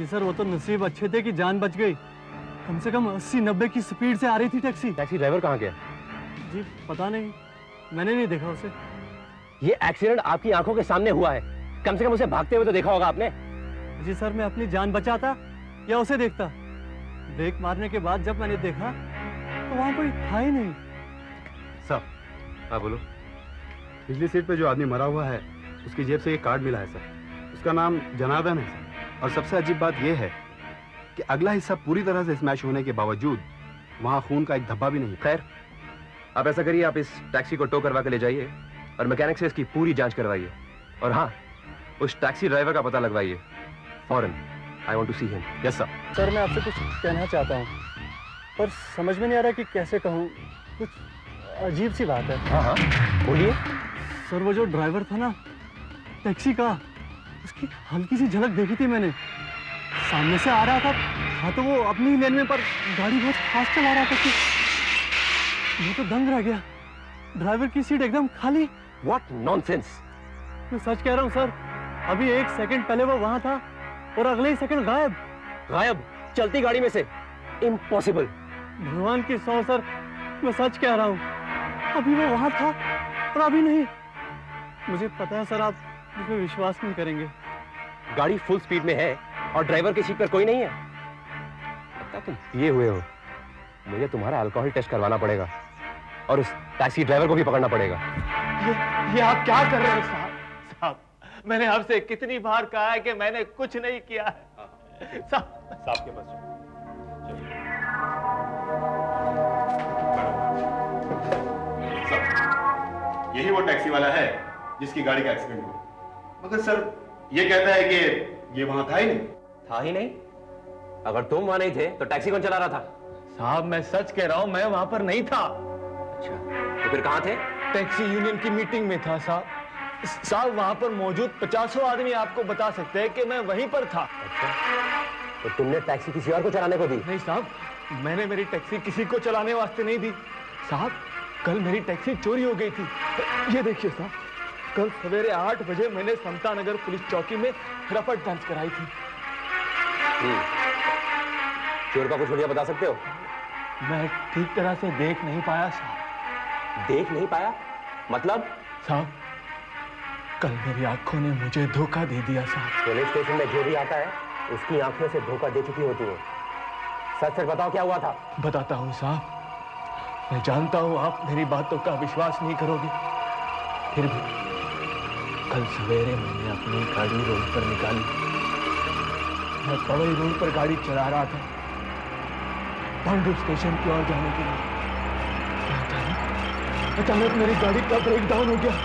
Sir वो तो नसीब अच्छे थे कि जान बच गई। कम से कम 80-90 की स्पीड से आ रही थी टैक्सी। टैक्सी ड्राइवर कहाँ गया? जी पता नहीं, मैंने नहीं देखा उसे। ये एक्सीडेंट आपकी आंखों के सामने हुआ है, कम से कम उसे भागते हुए तो देखा होगा आपने। जी सर, मैं अपनी जान बचाता या उसे देखता? ब्रेक मारने के बाद जब मैंने देखा तो वहां कोई था ही नहीं। सर, हाँ बोलो। पिछली सीट पे जो आदमी मरा हुआ है उसकी जेब से ये कार्ड मिला है सर। उसका नाम जनार्दन है सर। और सबसे अजीब बात यह है कि अगला हिस्सा पूरी तरह से स्मैश होने के बावजूद वहां खून का एक धब्बा भी नहीं। खैर, आप ऐसा करिए, आप इस टैक्सी को टो करवा के ले जाइए और मैकेनिक से इसकी पूरी जांच करवाइए। और हाँ, उस टैक्सी ड्राइवर का पता लगवाइए फौरन। I want to see him. Yes sir. Sir मैं आपसे कुछ कहना चाहता हूँ पर समझ में नहीं आ रहा कि कैसे कहूँ। कुछ अजीब सी बात है। हाँ हाँ बोलिए। सर वो जो ड्राइवर था ना टैक्सी का, उसकी हल्की सी झलक देखी थी मैंने। सामने से आ रहा था, हाँ तो वो अपनी लेन में, पर गाड़ी बहुत फास्ट चला रहा था कि मैं तो दंग रह गया। ड्राइवर की सीट एकदम खाली। What nonsense. मैं सच कह रहा हूँ सर, अभी 1 सेकंड पहले वो वहां था और अगले ही सेकंड गायब। गायब? चलती गाड़ी में से? इम्पॉसिबल। भगवान की सौ सर, मैं सच कह रहा हूँ, अभी वो वहां था और अभी नहीं। मुझे पता है सर, आप मुझ पर विश्वास नहीं करेंगे। गाड़ी फुल स्पीड में है और ड्राइवर की सीट पर कोई नहीं है। लगता तुम पिए हुए हो। मुझे तुम्हारा अल्कोहल टेस्ट करवाना पड़ेगा और उस टैक्सी ड्राइवर को भी पकड़ना पड़ेगा। ये आप क्या कर रहे हैं साहब? साहब, मैंने आपसे कितनी बार कहा है कि मैंने कुछ नहीं किया है। साहब के पास यही वो टैक्सी वाला है जिसकी गाड़ी का एक्सीडेंट हुआ। मगर सर ये कहता है कि ये वहां था ही नहीं। था ही नहीं? अगर तुम वहां नहीं थे तो टैक्सी कौन चला रहा था? साहब मैं सच कह रहा हूं, मैं वहां पर नहीं था। अच्छा, तो फिर कहां थे? टैक्सी यूनियन की मीटिंग में था साहब। साहब वहां पर मौजूद 50 आदमी आपको बता सकते हैं कि मैं वहीं पर था। अच्छा, तो तुमने टैक्सी किसी और को चलाने को दी? नहीं साहब, मैंने मेरी टैक्सी किसी को चलाने वास्ते नहीं दी। साहब कल मेरी टैक्सी चोरी हो गई थी। ये देखिए साहब, कल सवेरे 8 बजे मैंने समता नगर पुलिस चौकी में रपट दर्ज कराई थी। चोर का कुछ हुलिया बता सकते हो? मैं ठीक तरह से देख नहीं पाया साहब। देख नहीं पाया मतलब? साहब कल मेरी आंखों ने मुझे धोखा दे दिया साहब। पुलिस स्टेशन में जो भी आता है उसकी आंखों से धोखा दे चुकी होती है। सच सच बताओ क्या हुआ था? बताता हूँ साहब, मैं जानता हूँ आप मेरी बातों का विश्वास नहीं करोगे, फिर भी कल सवेरे मैंने अपनी गाड़ी रोड पर निकाली। मैं पवई रोड पर गाड़ी चला रहा था पांडु स्टेशन की ओर जाने के लिए। अचानक मेरी गाड़ी का ब्रेक डाउन हो गया।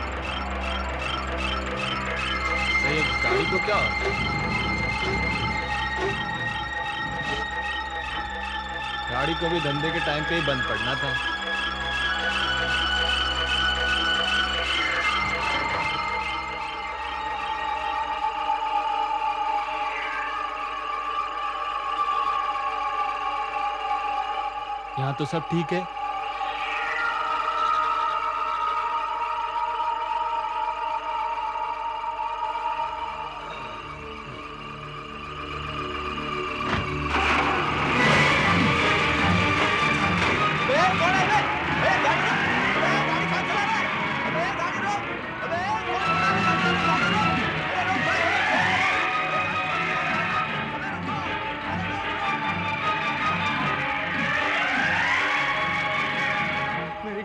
गाड़ी को क्या? गाड़ी को भी धंधे के टाइम पे ही बंद पड़ना था। यहाँ तो सब ठीक है।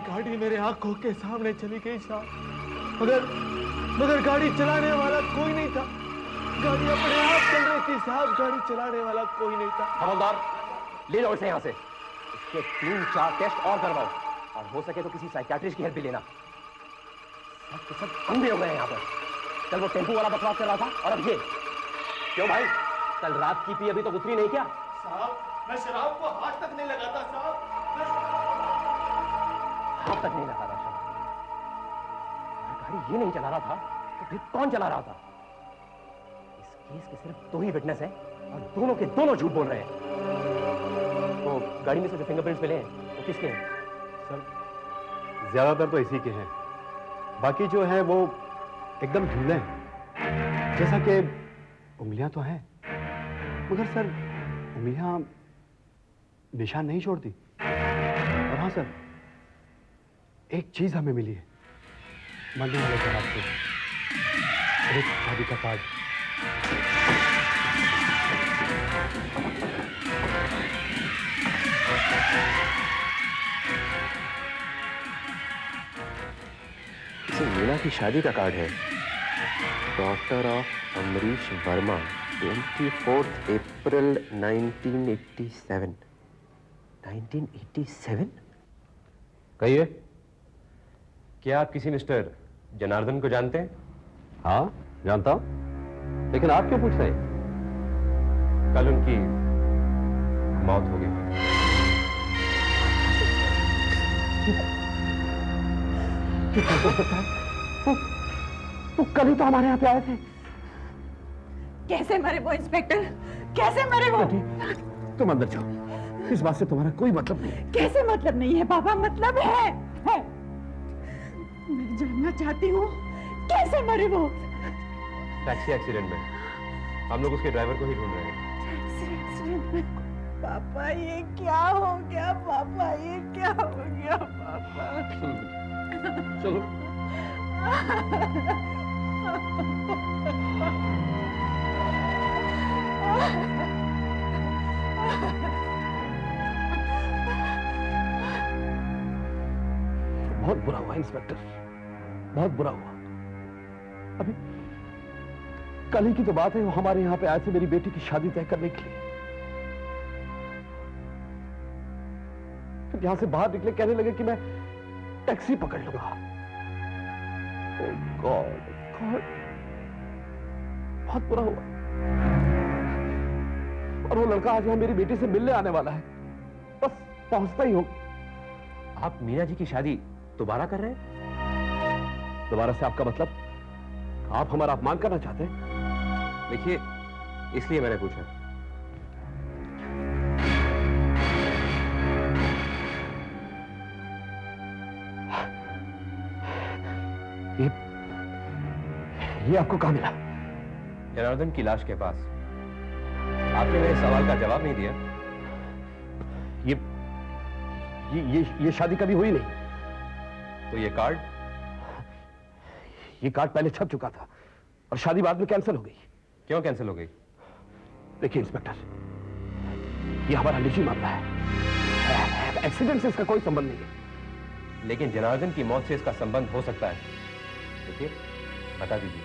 गाड़ी मेरे आंखों के सामने चली गई साहब, मगर गाड़ी चलाने वाला कोई नहीं था। गाड़ी अपने आप चल रही थी साहब, गाड़ी चलाने वाला कोई नहीं था। हवलदार, ले जाओ इसे यहाँ से। इसके 3-4 टेस्ट और करवाओ और हो सके तो किसी साइकियाट्रिस्ट की हेल्प भी लेना। सब अंधे हो गए हैं यहाँ पर। कल वो टेम्पू वाला बकवास कर रहा था और अब ये। क्यों भाई, कल रात की पी अभी तो उतरी नहीं क्या? साहब मैं शराब को हाथ तक नहीं लगाता साहब। हाथ तक नहीं लगा रहा था। गाड़ी ये नहीं चला रहा था तो फिर कौन चला रहा था? इस केस के सिर्फ 2 ही विटनेस हैं और दोनों के दोनों झूठ बोल रहे हैं। तो गाड़ी में से जो फिंगरप्रिंट्स मिले हैं वो किसके हैं? सर ज्यादातर तो इसी के हैं, बाकी जो है वो एकदम ढीले हैं। जैसा कि उंगलियां तो हैं मगर सर उंगलियां निशान नहीं छोड़ती। और हाँ सर, एक चीज हमें मिली है मरने वाले के हाथ से, एक शादी का कार्ड। इसे मीना की शादी का कार्ड है। डॉक्टर ऑफ अमरीश वर्मा, 24 अप्रैल 1987। 1987? कहिए, क्या आप किसी मिस्टर जनार्दन को जानते हैं? हाँ जानता हूं, लेकिन आप क्यों पूछ रहे हैं? कल उनकी मौत हो गई। वो कल ही तो हमारे यहाँ पे आए थे। कैसे मरे वो इंस्पेक्टर? कैसे मरे वो? तुम अंदर जाओ, इस बात से तुम्हारा कोई मतलब नहीं है। कैसे मतलब नहीं है पापा? मतलब है। मैं जानना चाहती हूँ कैसे मरे वो? टैक्सी एक्सीडेंट में। हम लोग उसके ड्राइवर को ही ढूंढ रहे हैं। एक्सीडेंट में? पापा ये क्या हो गया? पापा ये क्या हो गया? पापा चलो बहुत बुरा हुआ इंस्पेक्टर, बहुत बुरा हुआ। अभी कल ही की तो बात है, वो हमारे यहाँ पे आए थे मेरी बेटी की शादी तय करने के लिए। फिर यहां से बाहर निकले कहने लगे कि मैं टैक्सी पकड़ लूंगा। Oh God, God, बहुत बुरा हुआ। और वो लड़का आज यहाँ मेरी बेटी से मिलने आने वाला है, बस पहुंचता ही हो। आप मीना जी की शादी दोबारा कर रहे हैं? दोबारा से आपका मतलब? आप हमारा अपमान करना चाहते हैं? देखिए, इसलिए मैंने पूछा। ये आपको कहां मिला? जनार्दन की लाश के पास। आपने मेरे सवाल का जवाब नहीं दिया। ये शादी कभी हुई नहीं। तो ये कार्ड? ये कार्ड पहले छप चुका था और शादी बाद में कैंसिल हो गई। क्यों कैंसिल हो गई? देखिए इंस्पेक्टर, ये हमारा निजी मामला है, एक्सीडेंट से इसका कोई संबंध नहीं है। लेकिन जनार्दन की मौत से इसका संबंध हो सकता है। देखिए, बता दीजिए।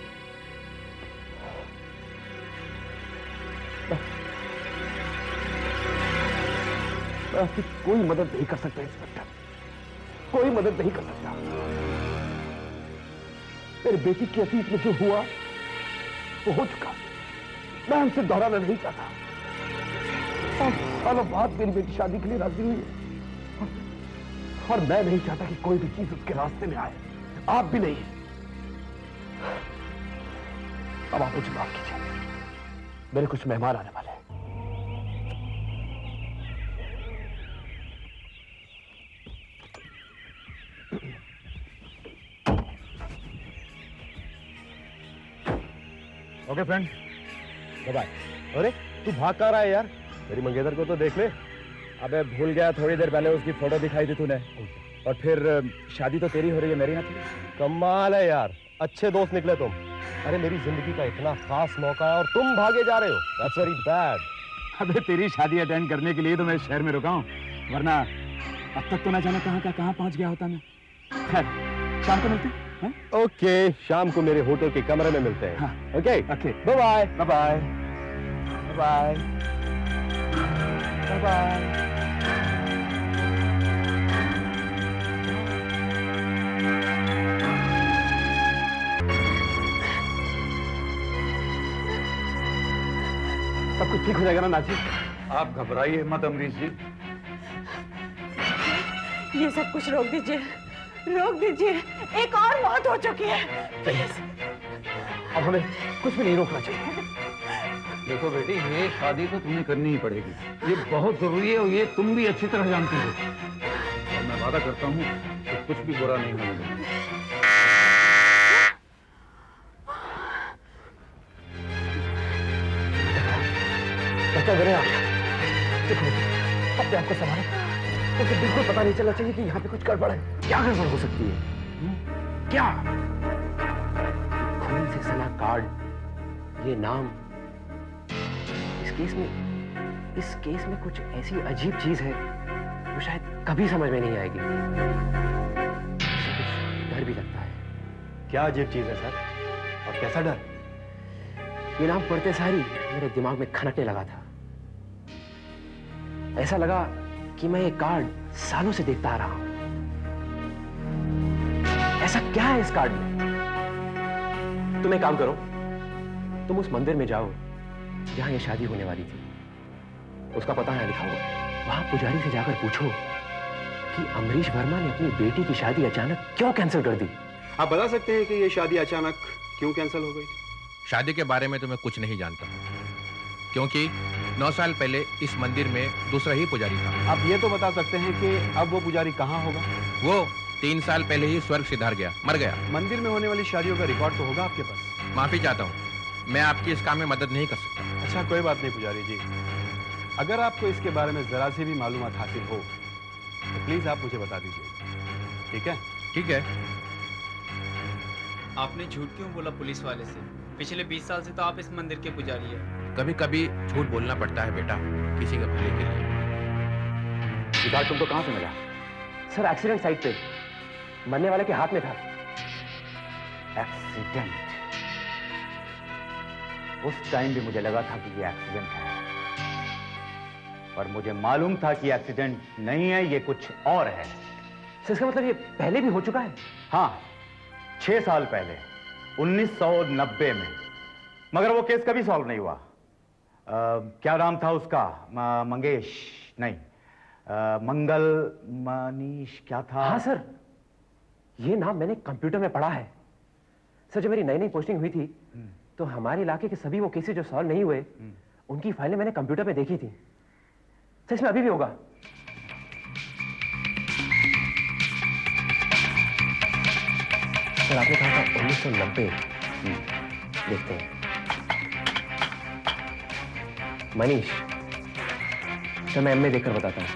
मैं आपकी कोई मदद नहीं कर सकता इंस्पेक्टर, कोई मदद नहीं कर सकता। मेरी बेटी की अतीत में जो हुआ वो हो चुका, मैं उनसे दोहराना नहीं चाहता। और सालों बाद मेरी बेटी शादी के लिए राजी हुई है और मैं नहीं चाहता कि कोई भी चीज उसके रास्ते में आए, आप भी नहीं। अब आप मुझे माफ कीजिए, मेरे कुछ मेहमान आने वाले हैं। Okay friend, bye. अरे तू भाग कहाँ रहा है यार? मेरी मंगेतर को तो देख ले। अबे भूल गया, थोड़ी देर पहले उसकी फोटो दिखाई थी तूने। और फिर शादी तो तेरी हो रही है, मेरी यहाँ थी। कमाल है यार, अच्छे दोस्त निकले तुम। अरे मेरी जिंदगी का इतना खास मौका है और तुम भागे जा रहे हो। That's very bad. अबे तेरी शादी अटेंड करने के लिए तो मैं शहर में रुका हूँ, वरना अब तक तो ना जाने कहाँ पहुंच गया होता मैं। खैर, शाम को मिलते हैं। ओके, शाम को मेरे होटल के कमरे में मिलते हैं। हाँ। Okay okay, bye bye. Bye bye bye bye. सब कुछ ठीक हो जाएगा ना नाजी? आप घबराइए मत अमरीश जी। ये सब कुछ रोक दीजिए, रोक दीजिए। एक और मौत हो चुकी है। प्लीज। अब हमें कुछ भी नहीं रोकना चाहिए। देखो बेटी, ये शादी तो तुम्हें करनी ही पड़ेगी, ये बहुत जरूरी है और ये तुम भी अच्छी तरह जानती हो। और मैं वादा करता हूँ कि कुछ भी बुरा नहीं होने देगा। क्या करे आप? देखो अपने आप को संभालो। मुझे बिल्कुल पता नहीं चलना चाहिए कि यहाँ पे कुछ गड़बड़ है। क्या गड़बड़ हो सकती है? क्या? खून से सना कार्ड, ये नाम, इस केस में कुछ ऐसी अजीब चीज है जो शायद कभी समझ में नहीं आएगी। मुझे कुछ डर भी लगता है। क्या अजीब चीज है सर, और कैसा डर? ये नाम पढ़ते सारी मेरे दिमाग में खनकने लगा था। ऐसा लगा कि मैं ये कार्ड सालों से देखता आ रहा हूं। ऐसा क्या है इस कार्ड में? तुम एक काम करो, तुम उस मंदिर में जाओ जहां ये शादी होने वाली थी। उसका पता यहां लिखा हुआ है। वहां पुजारी से जाकर पूछो कि अमरीश वर्मा ने अपनी बेटी की शादी अचानक क्यों कैंसिल कर दी। आप बता सकते हैं कि ये शादी अचानक क्यों कैंसिल हो गई? शादी के बारे में तो मैं कुछ नहीं जानता, क्योंकि 9 साल पहले इस मंदिर में दूसरा ही पुजारी था। आप ये तो बता सकते हैं कि अब वो पुजारी कहाँ होगा? वो 3 साल पहले ही स्वर्ग सिधार गया, मर गया। मंदिर में होने वाली शादियों का रिकॉर्ड तो होगा आपके पास? माफी चाहता हूँ, मैं आपकी इस काम में मदद नहीं कर सकता। अच्छा, कोई बात नहीं पुजारी जी। अगर आपको इसके बारे में जरा सी भी मालूमात हासिल हो तो प्लीज आप मुझे बता दीजिए, ठीक है? ठीक है। आपने झूठ क्यों बोला पुलिस वाले से? पिछले 20 साल से तो आप इस मंदिर के पुजारी हैं। कभी कभी झूठ बोलना पड़ता है बेटा, किसी के भले के लिए। ये कार्ड तुमको कहां से मिला? सर एक्सीडेंट साइट पे, मरने वाले के हाथ में था। एक्सीडेंट? उस टाइम भी मुझे लगा था कि ये एक्सीडेंट है, पर मुझे मालूम था कि एक्सीडेंट नहीं है, ये कुछ और है। सर इसका मतलब ये पहले भी हो चुका है? हाँ, 6 साल पहले 1990 में, मगर वो केस कभी सॉल्व नहीं हुआ। क्या नाम था उसका? मंगेश नहीं, मंगल, मनीष, क्या था? हाँ सर, ये नाम मैंने कंप्यूटर में पढ़ा है। सर जब मेरी नई नई पोस्टिंग हुई थी तो हमारे इलाके के सभी वो केसेस जो सॉल्व नहीं हुए उनकी फाइलें मैंने कंप्यूटर पे देखी थी। सर इसमें अभी भी होगा। सर आपने कहा था 1990। देखते हैं। मनीष, सर मैं एमए देखकर बताता हूँ।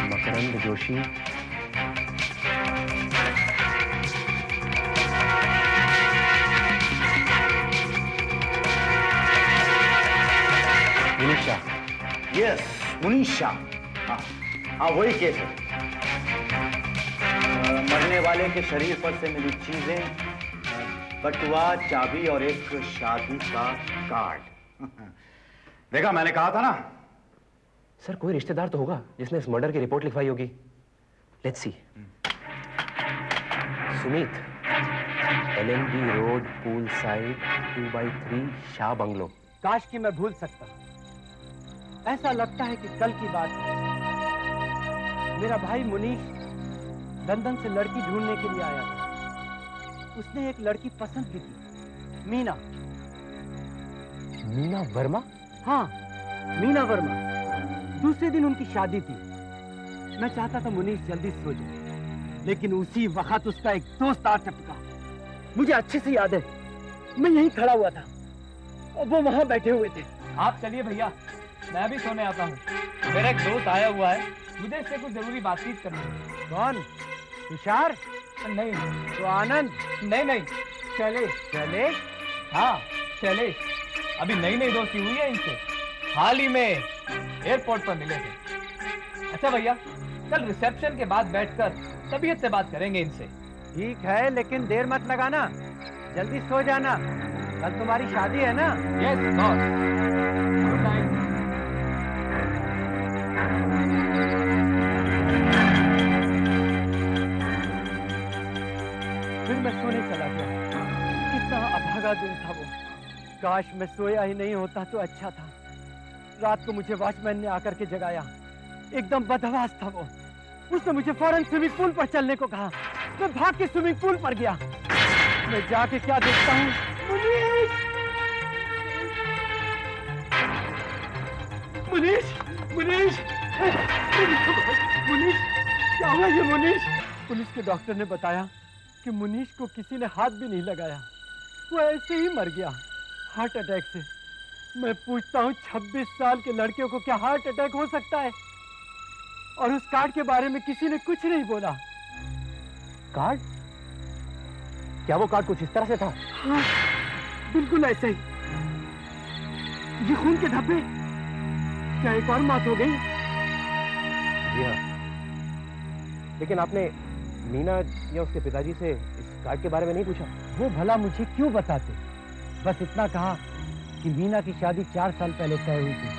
मकरंद जोशी, मुनीष शाह। यस, मुनीष शाह। हाँ हाँ, वही केस है। मरने वाले के शरीर पर से मिली चीजें, बटुआ, चाबी और एक शादी का कार्ड। देखा, मैंने कहा था ना। सर कोई रिश्तेदार तो होगा जिसने इस मर्डर की रिपोर्ट लिखवाई होगी। Let's see. Sumit, LNB road, pool side, 2x3, Shah bungalow. काश कि मैं भूल सकता। ऐसा लगता है कि कल की बात है। मेरा भाई मुनीश लंदन से लड़की ढूंढने के लिए आया था। उसने एक लड़की पसंद की थी, मीना। मीना वर्मा? हाँ, मीना वर्मा। दूसरे दिन उनकी शादी थी। मैं चाहता था मुनीश जल्दी सो जाए, लेकिन उसी वक्त उसका एक दोस्त आ टपका। मुझे अच्छे से याद है, मैं यहीं खड़ा हुआ था और वो वहां बैठे हुए थे। आप चलिए भैया, मैं भी सोने आता हूँ। मेरा एक दोस्त आया हुआ है, मुझे इससे कुछ जरूरी बातचीत करनी है। कौन? तुषार? नहीं तो आनंद? नहीं नहीं, शैलेश। शैलेश? हाँ शैलेश, अभी नई नई दोस्ती हुई है इनसे, हाल ही में एयरपोर्ट पर मिले थे। अच्छा भैया, कल रिसेप्शन के बाद बैठकर तबीयत से बात करेंगे इनसे। ठीक है, लेकिन देर मत लगाना, जल्दी सो जाना। कल तुम्हारी शादी है ना? Yes boss. Good night. फिर मैं सोने चला गया। कितना अभागा दिन था वो। काश मैं सोया ही नहीं होता तो अच्छा था। रात को मुझे वॉचमैन ने आकर के जगाया। एकदम बदहवास था वो। उसने मुझे फौरन स्विमिंग पूल पर चलने को कहा। मैं भाग के स्विमिंग पूल पर गया। मैं जाके क्या देखता हूँ, मुनीश! मुनीश! मुनीश! मुनीश! क्या हुआ ये मुनीश? पुलिस के डॉक्टर ने बताया कि मुनीश को किसी ने हाथ भी नहीं लगाया, वो ऐसे ही मर गया हार्ट अटैक से। मैं पूछता हूँ 26 साल के लड़के को क्या हार्ट अटैक हो सकता है? और उस कार्ड के बारे में किसी ने कुछ नहीं बोला। कार्ड? क्या वो कार्ड कुछ इस तरह से था? हाँ, बिल्कुल ऐसे ही। ये खून के धब्बे, क्या एक और मौत हो गई? जी हाँ, लेकिन आपने मीना या उसके पिताजी से इस कार्ड के बारे में नहीं पूछा? वो भला मुझे क्यों बताते? बस इतना कहा कि मीना की शादी 4 साल पहले तय हुई थी,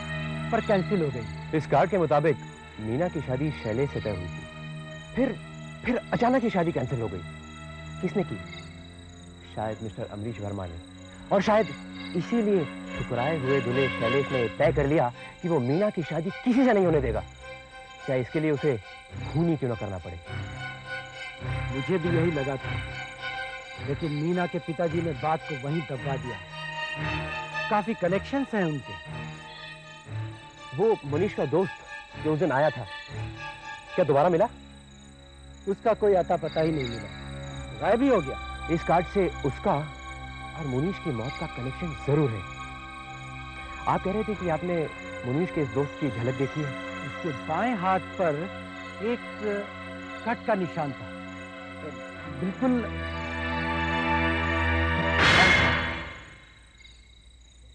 पर कैंसिल हो गई। इस कार्ड के मुताबिक मीना की शादी शैलेश से तय हुई थी, फिर अचानक ही शादी कैंसिल हो गई। किसने की? शायद मिस्टर अमरीश वर्मा ने। और शायद इसीलिए ठुकराए हुए दूल्हे शैलेश ने तय कर लिया कि वो मीना की शादी किसी से नहीं होने देगा, चाहे इसके लिए उसे खून ही क्यों न करना पड़े। मुझे भी यही लगा था, लेकिन मीना के पिताजी ने बात को वहीं दबा दिया। काफी कनेक्शंस हैं उनके। वो मुनीश का दोस्त जो उस दिन आया था, क्या दोबारा मिला? उसका कोई अता पता ही नहीं मिला, गायब ही हो गया। इस कार्ड से उसका और मुनीश की मौत का कनेक्शन जरूर है। आप कह रहे थे कि आपने मुनीश के इस दोस्त की झलक देखी है। उसके बाएं हाथ पर एक कट का निशान था, बिल्कुल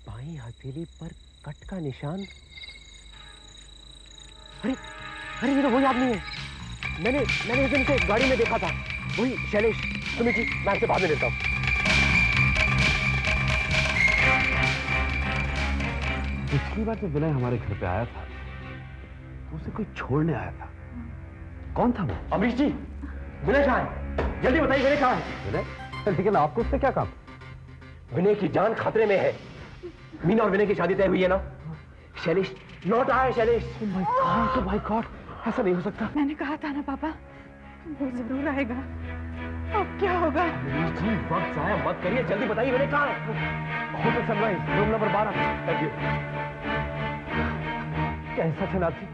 बाईं हथेली पर कट का निशान। अरे अरे, ये तो वही आदमी है। मैंने उस दिन से गाड़ी में देखा था। वही शैलेश। सुमित जी, मैं आपसे बाद में लेता हूँ। पिछली बार जब विनय हमारे घर पे आया था तो उसे कोई छोड़ने आया था। कौन था वो? अमरीश जी, विनय कहाँ है? जल्दी बताइए, विनय कहाँ है? विनय? लेकिन आपको उससे क्या काम? विनय की जान खतरे में है। मीना और विनय की शादी तय हुई है ना? शैलेश लौट आया है। शैलेश, माय गॉड, ऐसा नहीं हो सकता। मैंने कहा था ना पापा, वो जरूर आएगा। अब क्या होगा? अमरीश जी, वक्त जाया मत करिए, जल्दी बताइए विनय कहाँ है? Hotel sunrise, room number 12। Thank you. कैसा है नाथ जी?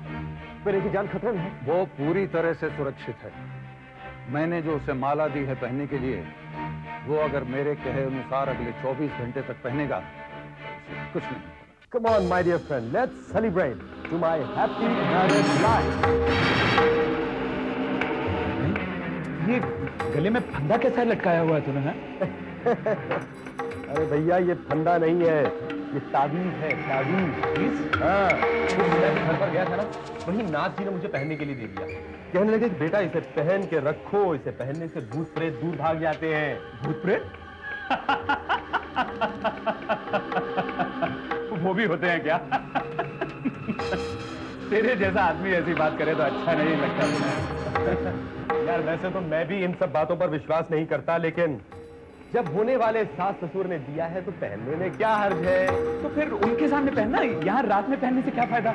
विनय की जान खतरे में है? वो पूरी तरह से सुरक्षित है। मैंने जो उसे माला दी है पहनने के लिए, वो अगर मेरे कहे अनुसार अगले 24 घंटे तक पहनेगा तो उसे कुछ नहीं। Come on, my dear friend, let's celebrate to my happy married life. ये गले में फंदा कैसा लटकाया हुआ है तूने? अरे भैया, ये फंदा नहीं है, ये ताबीज है। ताबीज? हाँ, घर पर गया था ना, वही नाथ जी ने मुझे पहनने के लिए दे दिया। कहने लगे कि बेटा इसे पहन के रखो, इसे पहनने से भूत प्रेत दूर भाग जाते हैं। भूत प्रेत? वो भी होते हैं क्या? तेरे जैसा आदमी ऐसी बात करे तो अच्छा नहीं लगता तुम्हें। यार वैसे तो मैं भी इन सब बातों पर विश्वास नहीं करता, लेकिन जब होने वाले सास ससुर ने दिया है तो पहनने में क्या हर्ज है? तो फिर उनके सामने पहनना, यहाँ रात में पहनने से क्या फायदा?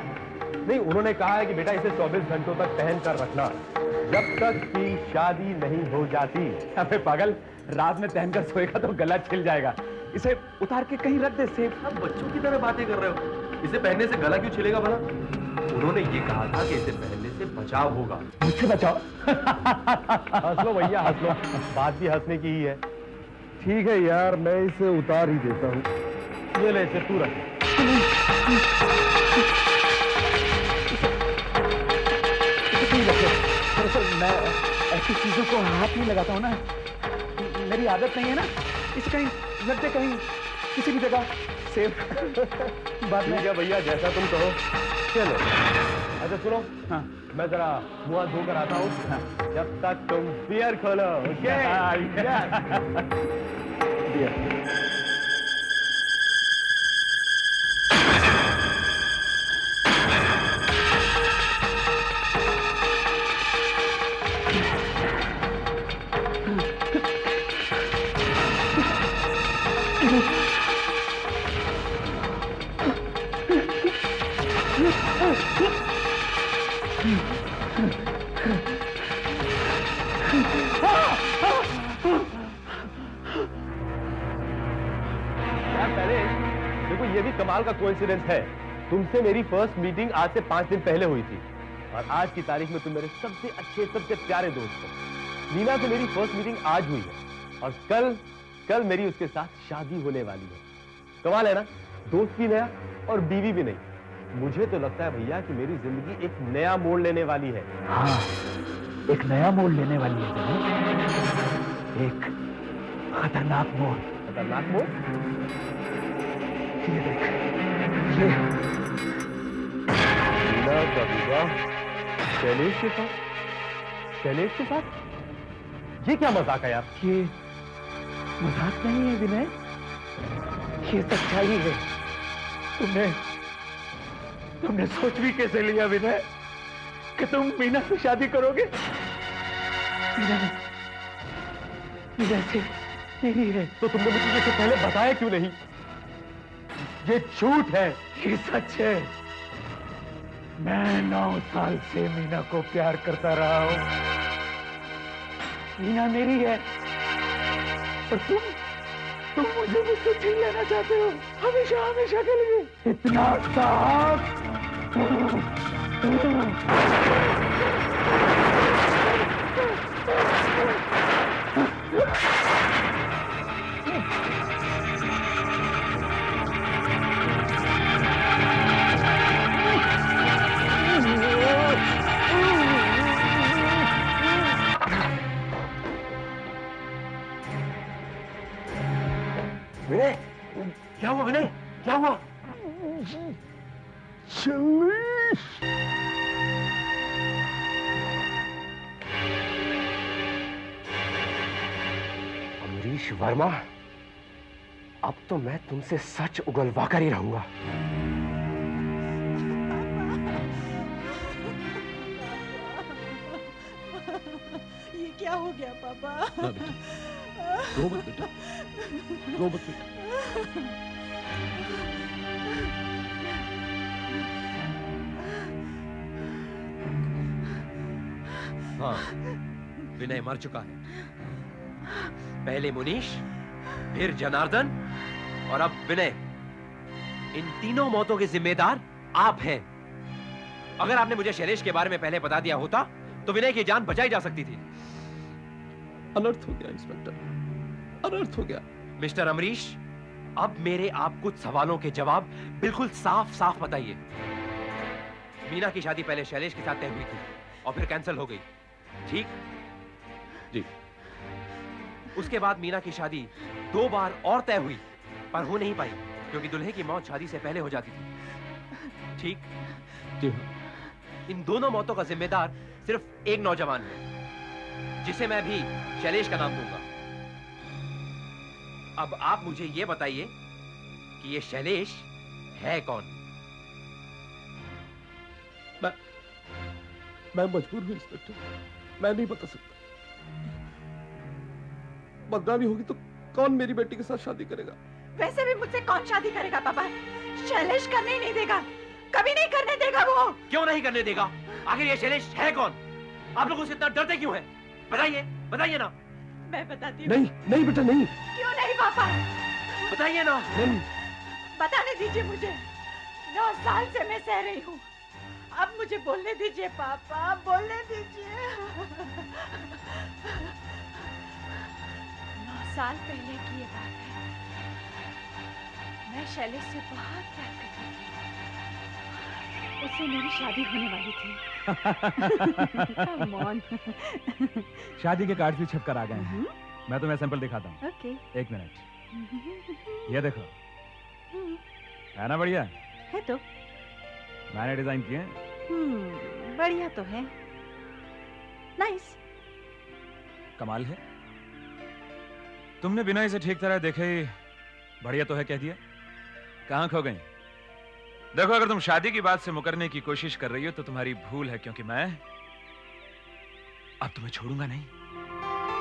नहीं, उन्होंने कहा है कि बेटा इसे 24 घंटों तक पहन कर रखना, जब तक कि शादी नहीं हो जाती। अबे पागल, रात में पहनकर सोएगा तो गला छिल जाएगा। इसे उतार के कहीं रख दे सेफ। आप बच्चों की तरह बातें कर रहे हो। इसे पहनने से गला क्यों छिलेगा भला? उन्होंने ये कहा था कि इसे पहनने से बचाव होगा। मुझसे बचाओ? हंस लो भैया, हंस लो, बात भी हंसने की ही है। ठीक है यार, मैं इसे उतार ही देता हूँ। ये ले, इसे तू रख। दरअसल मैं ऐसी चीजों को हाथ नहीं लगाता हूँ ना, मेरी आदत नहीं है ना। इसे कहीं रख दे, कहीं किसी भी जगह सेफ। बात नहीं क्या भैया, जैसा तुम कहो। चलो, अच्छा सुनो, हाँ, मैं जरा मुंह हाथ धोकर आता हूँ। हाँ। जब तक तुम बियर खोलो। ओके? बियर। देखो, ये भी कमाल का कोइंसिडेंस है। तुमसे मेरी फर्स्ट मीटिंग आज से 5 दिन पहले हुई थी और आज की तारीख में तुम मेरे सबसे अच्छे, सबसे प्यारे दोस्त हो। मीना से मेरी फर्स्ट मीटिंग आज हुई है और कल मेरी उसके साथ शादी होने वाली है। कमाल है ना, दोस्त भी नया और बीवी भी नहीं। मुझे तो लगता है भैया कि मेरी जिंदगी एक नया मोड़ लेने वाली है। हाँ, एक नया मोड़ लेने वाली है विनय। एक खतरनाक मोड़। खतरनाक मोड़? ये देख, ये मीना का विवाह शैलेश के साथ? शैलेश के साथ? ये क्या मजाक है यार? ये मजाक नहीं है विनय, ये सच्चाई है। तुमने सोच भी कैसे लिया विनय कि तुम मीना से शादी करोगे? मीना से नहीं है। तो तुमने मुझे ये पहले बताया क्यों नहीं? ये झूठ है। ये सच है। मैं 9 साल से मीना को प्यार करता रहा हूं। मीना मेरी है और तुम मुझे मुझसे छीन लेना चाहते हो, हमेशा हमेशा के लिए। इतना साफ। विनय, क्या हुआ विनय? क्या हुआ? शैलेश, अमरीश वर्मा, अब तो मैं तुमसे सच उगलवा कर ही रहूंगा। ये क्या हो गया पापा? रो मत बेटा, रो मत बेटा। हाँ, विनय मर चुका है। पहले मुनीश, फिर जनार्दन और अब विनय। इन तीनों मौतों के जिम्मेदार आप हैं। अगर आपने मुझे शैलेश के बारे में पहले बता दिया होता तो विनय की जान बचाई जा सकती थी। अनर्थ हो गया इंस्पेक्टर, अनर्थ हो गया। मिस्टर अमरीश, अब मेरे आप कुछ सवालों के जवाब बिल्कुल साफ साफ बताइए। मीना की शादी पहले शैलेश के साथ तय हुई थी और फिर कैंसिल हो गई, ठीक? जी। उसके बाद मीना की शादी 2 बार और तय हुई पर हो नहीं पाई क्योंकि दुल्हे की मौत शादी से पहले हो जाती थी, ठीक? जी हाँ। इन दोनों मौतों का जिम्मेदार सिर्फ एक नौजवान है जिसे मैं भी शैलेश का नाम दूंगा। अब आप मुझे यह बताइए कि ये शैलेश है कौन? मैं मजबूर हूं इंस्पेक्टर, मैं नहीं बता सकता। बदनामी होगी तो कौन मेरी बेटी के साथ शादी करेगा? वैसे भी मुझसे कौन शादी करेगा पापा? शैलेश करने ही नहीं देगा, कभी नहीं करने देगा वो। क्यों नहीं करने देगा? आखिर ये शैलेश है कौन? आप लोग उससे इतना डरते क्यों हैं? बताइए, बताइए ना। मैं बताती हूँ। नहीं, नहीं बेटा नहीं। क्यों नहीं पापा? बताइए ना। नहीं। बताने दीजिए मुझे। 9 साल से मैं सह रही हूँ, अब मुझे बोलने दीजिए पापा, बोलने दीजिए। 9 साल पहले की ये बात है। मैं शैलेश से बहुत प्यार करती थी, उससे मेरी शादी होने वाली थी। Come on. शादी के कार्ड भी छप कर आ गए हैं। मैं तुम्हें सैंपल दिखाता हूँ। Okay. एक मिनट, ये देखो, है ना बढ़िया? है तो। मैंने डिजाइन किए हैं। बढ़िया तो है। नाइस। कमाल है, तुमने बिना इसे ठीक तरह देखे ही बढ़िया तो है कह दिया। कहां खो गई? देखो, अगर तुम शादी की बात से मुकरने की कोशिश कर रही हो तो तुम्हारी भूल है, क्योंकि मैं अब तुम्हें छोड़ूंगा नहीं।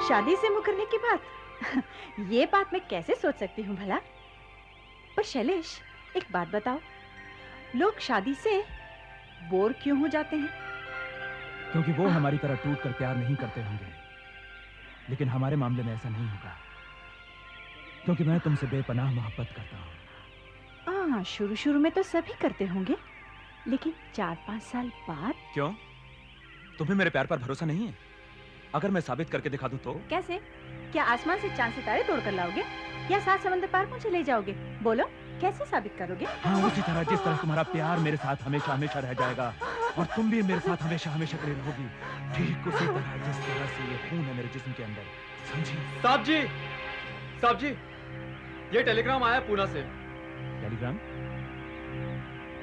शादी से मुकरने की बात? ये बात मैं कैसे सोच सकती हूँ भला? पर शैलेश, एक बात बताओ, लोग शादी से बोर क्यों हो जाते हैं? क्योंकि वो हमारी तरह टूट कर प्यार नहीं करते होंगे, लेकिन हमारे मामले में ऐसा नहीं होगा, क्योंकि मैं तुमसे बेपनाह मोहब्बत करता हूँ। हाँ, शुरू में तो सभी करते होंगे, लेकिन 4-5 साल बाद? क्यों? तुम्हें मेरे प्यार पर भरोसा नहीं है? अगर मैं साबित करके दिखा दूं तो? कैसे? क्या आसमान से चांद सितारे तोड़ कर लाओगे या 7 समंदर पार पहुंचे ले जाओगे? बोलो, कैसे साबित करोगे? हाँ, उसी तरह जिस तरह तुम्हारा प्यार मेरे साथ हमेशा हमेशा रह जाएगा और तुम भी मेरे साथ हमेशा हमेशा खड़ी रहोगी, ठीक उसी तरह जिस तरह से ये खून है मेरे जिस्म के अंदर, समझी? साहब जी, ये टेलीग्राम आया पूना से। टेलीग्राम?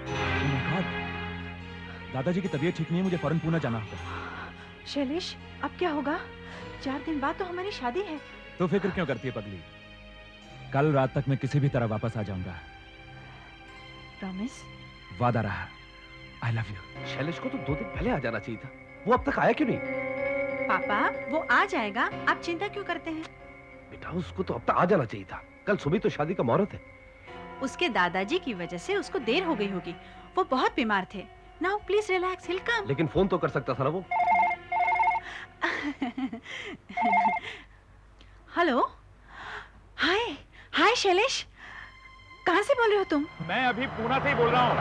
Oh my God! दादाजी की तबीयत ठीक नहीं है, मुझे फौरन पूना जाना होगा। शैलेश, अब क्या होगा? 4 दिन बाद तो हमारी शादी है। तो फिक्र क्यों करती है पगली? कल रात तक मैं किसी भी तरह वापस आ जाऊंगा। प्रॉमिस? वादा रहा। I love you. शैलेश को तो 2 दिन पहले आ जाना चाहिए था, वो अब तक आया क्यों नहीं? पापा, वो आ जाएगा, आप चिंता क्यों करते हैं? बेटा उसको तो अब तक आ जाना चाहिए था, कल सुबह तो शादी का मुहूर्त है। उसके दादाजी की वजह से उसको देर हो गई होगी, वो बहुत बीमार थे। नाउ प्लीज रिलैक्स, हिल कम। लेकिन फोन तो कर सकता था ना वो। हेलो, हाय शैलेश, कहाँ से बोल रहे हो तुम? मैं अभी पूना से ही बोल रहा हूँ।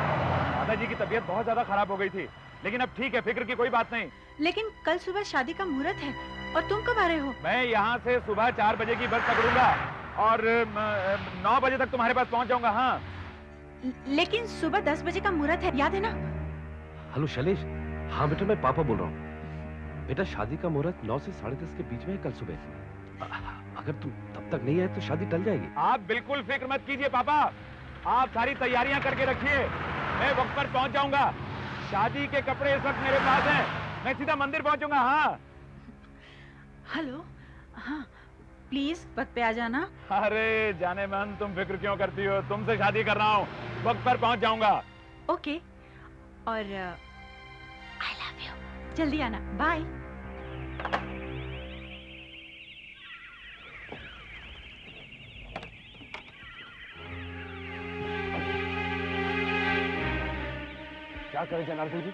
दादाजी की तबीयत बहुत ज्यादा खराब हो गई थी, लेकिन अब ठीक है, फिक्र की कोई बात नहीं। लेकिन कल सुबह शादी का मुहूर्त है और तुम कब आ रहे हो? मैं यहाँ से सुबह 4 बजे की बस पकड़ूंगा और 9 बजे तक तुम्हारे पास पहुँच जाऊंगा। हाँ, लेकिन सुबह 10 बजे का मुहूर्त है, याद है ना? हेलो शैलेश, हाँ बेटा मैं पापा बोल रहा हूँ। बेटा शादी का मुहूर्त 9 से 10:30 के बीच में है कल सुबह। अगर तुम तब तक नहीं आए तो शादी टल जाएगी। आप बिल्कुल फिक्र मत कीजिए पापा, आप सारी तैयारियां करके रखिए, मैं वक्त पर पहुंच जाऊंगा। शादी के कपड़े इस वक्त मेरे पास हैं, मैं सीधा मंदिर पहुंचूंगा। हाँ हेलो, हाँ प्लीज वक्त पे आ जाना। अरे जाने मन, तुम फिक्र क्यों करती हो, तुमसे शादी कर रहा हूँ, वक्त पर पहुंच जाऊंगा। ओके, और आई लव यू, जल्दी आना, बाय। क्या करें जनार्दन जी,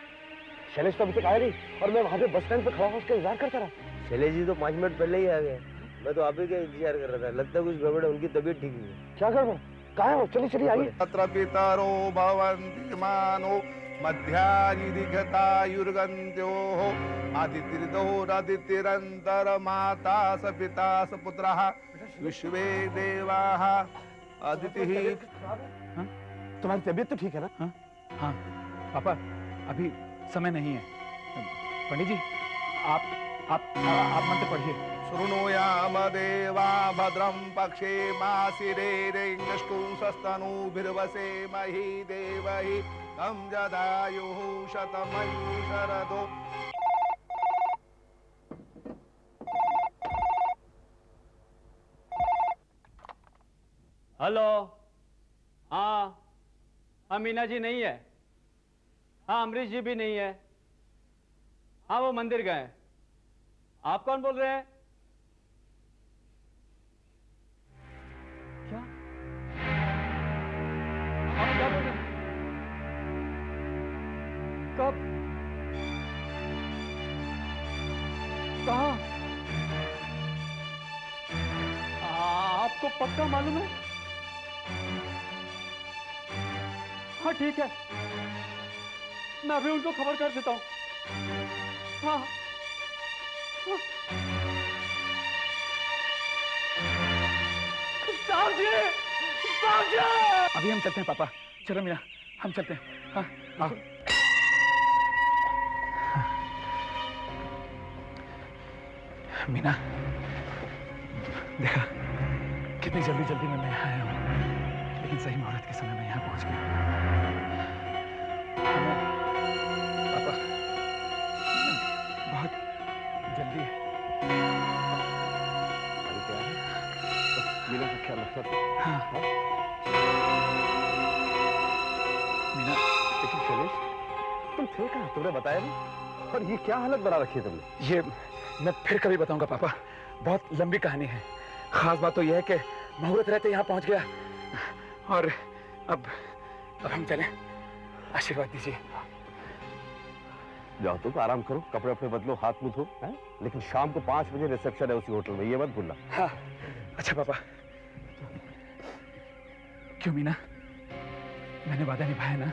शैलेश तो अभी तक आया नहीं और मैं वहां पे बस स्टैंड पे खड़ा हूँ, उसका इंतजार करता रहा। शैलेश जी तो 5 मिनट पहले ही आ गए, मैं तो आप ही का इंतजार कर रहा था। लगता है कुछ गड़बड़ है, उनकी तबीयत ठीक नहीं है। क्या गड़बड़? कहाँ है वो? चलिए आइए। तत्र पितरो भवन्ति मानो मध्यायुर्गतायुर्गन्त्योः आदितिरन्तरमाता स पिता स पुत्रः विश्वे देवाः अदितिः। तुम्हारी तबीयत तो ठीक है ना? हाँ पापा, अभी समय नहीं है। पंडित जी, आप मंत्र पढ़िए। शृणुयाम देवा भद्रं पक्षे मासिरेरेङ्गष्टुंसस्तनूभिर्वसे मही देवहि तं जदायुः शतमयु शरदो। हेलो, हाँ मीना जी नहीं है, हाँ अमरीश जी भी नहीं है, हाँ वो मंदिर गए। आप कौन बोल रहे हैं? क्या आप क्या बोल रहे हैं? कब? कहाँ? आपको पक्का मालूम है? हाँ ठीक है, मैं अभी उनको खबर कर देता हूँ। हाँ साहब जी, अभी हम चलते हैं पापा, चलो मीना हम चलते हैं। हाँ आओ। मीना देखा कितनी जल्दी जल्दी मैं यहाँ आया हूँ, लेकिन सही मुहूर्त के समय मैं यहाँ पहुँच गया। पापा बहुत जल्दी है। मीना का ख्याल रखना। हाँ मीना, लेकिन शैलेश तुम थे कहाँ? तुमने बताया नहीं, और ये क्या हालत बना रखी है तुमने? ये मैं फिर कभी बताऊंगा पापा, बहुत लंबी कहानी है। खास बात तो यह है कि मुहूर्त रहते यहाँ पहुंच गया और अब हम चलें, आशीर्वाद दीजिए। जाओ तुम आराम करो, कपड़े अपने बदलो, हाथ मुंह धो, लेकिन शाम को 5 बजे रिसेप्शन है उसी होटल में, ये मत भूलना। हाँ अच्छा पापा। क्यों मीना, मैंने वादा निभाया ना?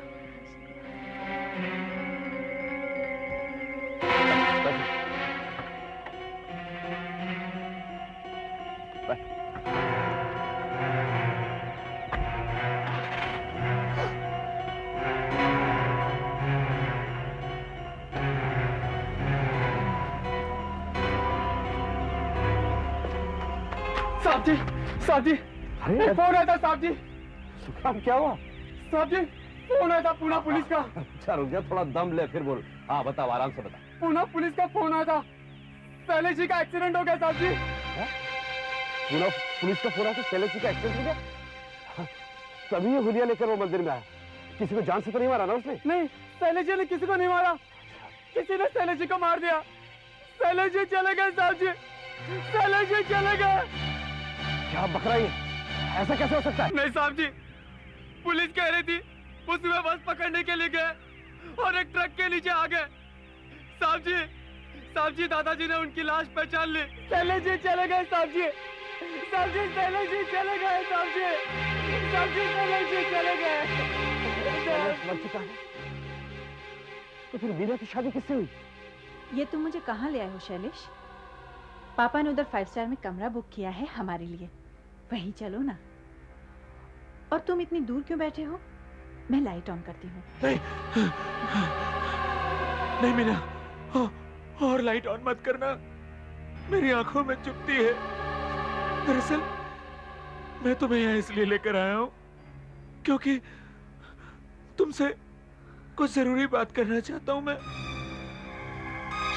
साहब जी, साहब जी, अरे फोन आया था साहब जी, सुखराम क्या हुआ? साहब जी, फोन आया था पूना पुलिस का। अच्छा रुक जा, थोड़ा दम ले फिर बोल। हाँ बताओ, आराम से बता। पूना पुलिस का फोन आया था, शैलेश जी का एक्सीडेंट हो गया साहब जी। पूना पुलिस का फोन आया था, शैलेश जी का एक्सीडेंट हो गया? हाँ, तभी ये हुलिया लेकर वो मंदिर में आया। किसी को जान से तो नहीं मारा ना उसने? नहीं, शैलेश जी ने किसी को नहीं मारा, किसी ने शैलेश जी को मार दिया। शैलेश जी चले गए साहब जी, शैलेश जी चले गए। क्या बक रहा है? ऐसा कैसे हो सकता है? नहीं साहब जी, पुलिस कह रही थी उसमें बस पकड़ने के लिए गए और एक ट्रक के नीचे आ गए। साहब जी दादाजी ने उनकी लाश पहचान ली। शैलेश जी चले गए साहब जी, साहब जी शैलेश जी चले गए साहब जी, साहब जी शैलेश जी चले गए। शैलेश मर चुका है, तो फिर मीना की शादी किससे हुई? ये तुम मुझे कहाँ ले आए हो शैलेश? पापा ने उधर 5 स्टार में कमरा बुक किया है हमारे लिए, वहीं चलो ना। और तुम इतनी दूर क्यों बैठे हो? मैं लाइट ऑन करती हूँ। नहीं मीना, और लाइट ऑन मत करना, मेरी आंखों में चुभती है। दरअसल मैं तुम्हें यहाँ इसलिए लेकर आया हूँ क्योंकि तुमसे कुछ जरूरी बात करना चाहता हूँ मैं।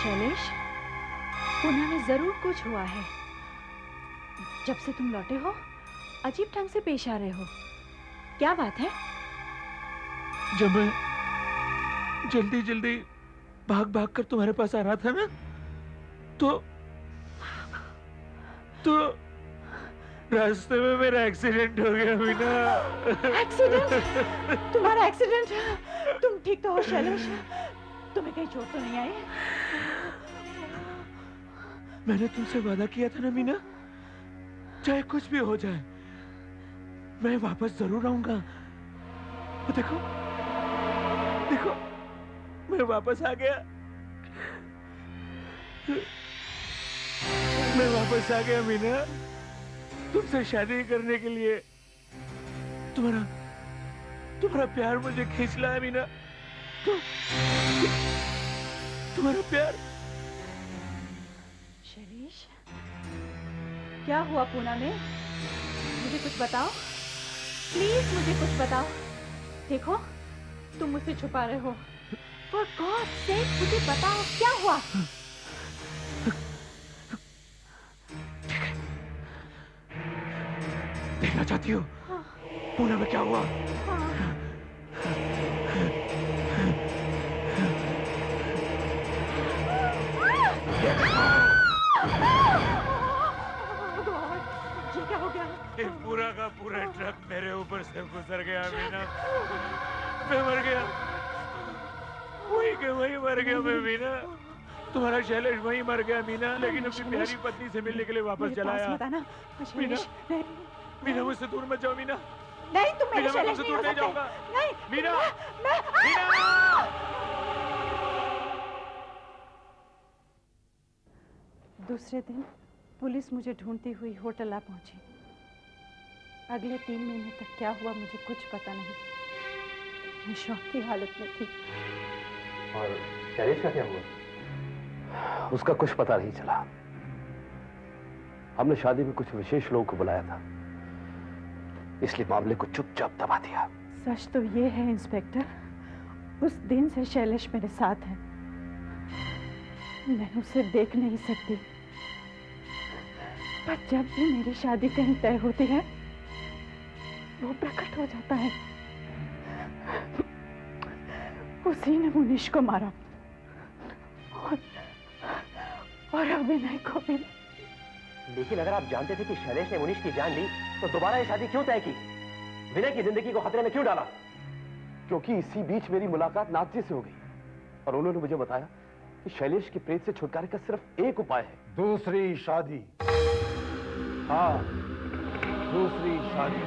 शैलेश, पुणे में जरूर कुछ हुआ है। जब से तुम लौटे हो अजीब ढंग से पेश आ रहे हो, क्या बात है? जब मैं जल्दी जल्दी भाग भाग कर तुम्हारे पास आ रहा था ना, तो रास्ते में मेरा एक्सीडेंट हो गया मीना। एक्सीडेंट? तुम्हारा एक्सीडेंट? तुम ठीक तो हो शैलेश? तुम्हें कहीं चोट तो नहीं आई? मैंने तुमसे वादा किया था ना मीना, चाहे कुछ भी हो जाए मैं वापस जरूर आऊंगा। वो देखो देखो, मैं वापस आ गया, मैं वापस आ गया मीना, तुमसे शादी करने के लिए। तुम्हारा प्यार मुझे खींच लाया मीना, तुम्हारा प्यार। शैलेश, क्या हुआ पूना में? मुझे कुछ बताओ प्लीज, मुझे कुछ बताओ। देखो तुम मुझसे छुपा रहे हो, For God's sake, मुझे बताओ क्या हुआ? देखना चाहती हो पूना में क्या हुआ? ये क्या हो गया? ये पूरा का पूरा ट्रक मेरे ऊपर से गुजर गया मीना, मैं मर गया, वही के वही मर गया मैं मीना। तुम्हारा शैलेश वही मर गया मीना, लेकिन अपनी प्यारी पत्नी से मिलने के लिए वापस चला आया। मीना, मीना मुझसे दूर मत जाओ मीना। नहीं, तुम मेरे मीना, मैं शैलेश तुमसे नहीं दूर हो नहीं सकते। जाऊंगा। नहीं, मीना, मीना। दूसरे दिन पुलिस मुझे ढूंढती हुई होटल आ पहुंची। अगले 3 महीने तक क्या हुआ मुझे कुछ पता नहीं। मैं शौक की हालत में थी। और शैलेश का क्या हुआ? उसका कुछ पता नहीं चला। हमने शादी में कुछ विशेष लोगों को बुलाया था, इसलिए मामले को चुपचाप दबा दिया। सच तो ये है इंस्पेक्टर, उस दिन से शैलेश मेरे साथ है। मैं उसे देख नहीं सकती, पर जब भी मेरी शादी कहीं तय होती है वो प्रकट हो जाता है। उसी ने मुनीश को मारा और अभिनय को भी। लेकिन अगर आप जानते थे कि शैलेश ने मुनीश की जान ली, तो दोबारा ये शादी क्यों तय की? विनय की जिंदगी को खतरे में क्यों डाला? क्योंकि इसी बीच मेरी मुलाकात नाथ जी से हो गई और उन्होंने मुझे बताया कि शैलेश की प्रेत से छुटकारे का सिर्फ एक उपाय है। दूसरी शादी। हाँ, दूसरी शादी।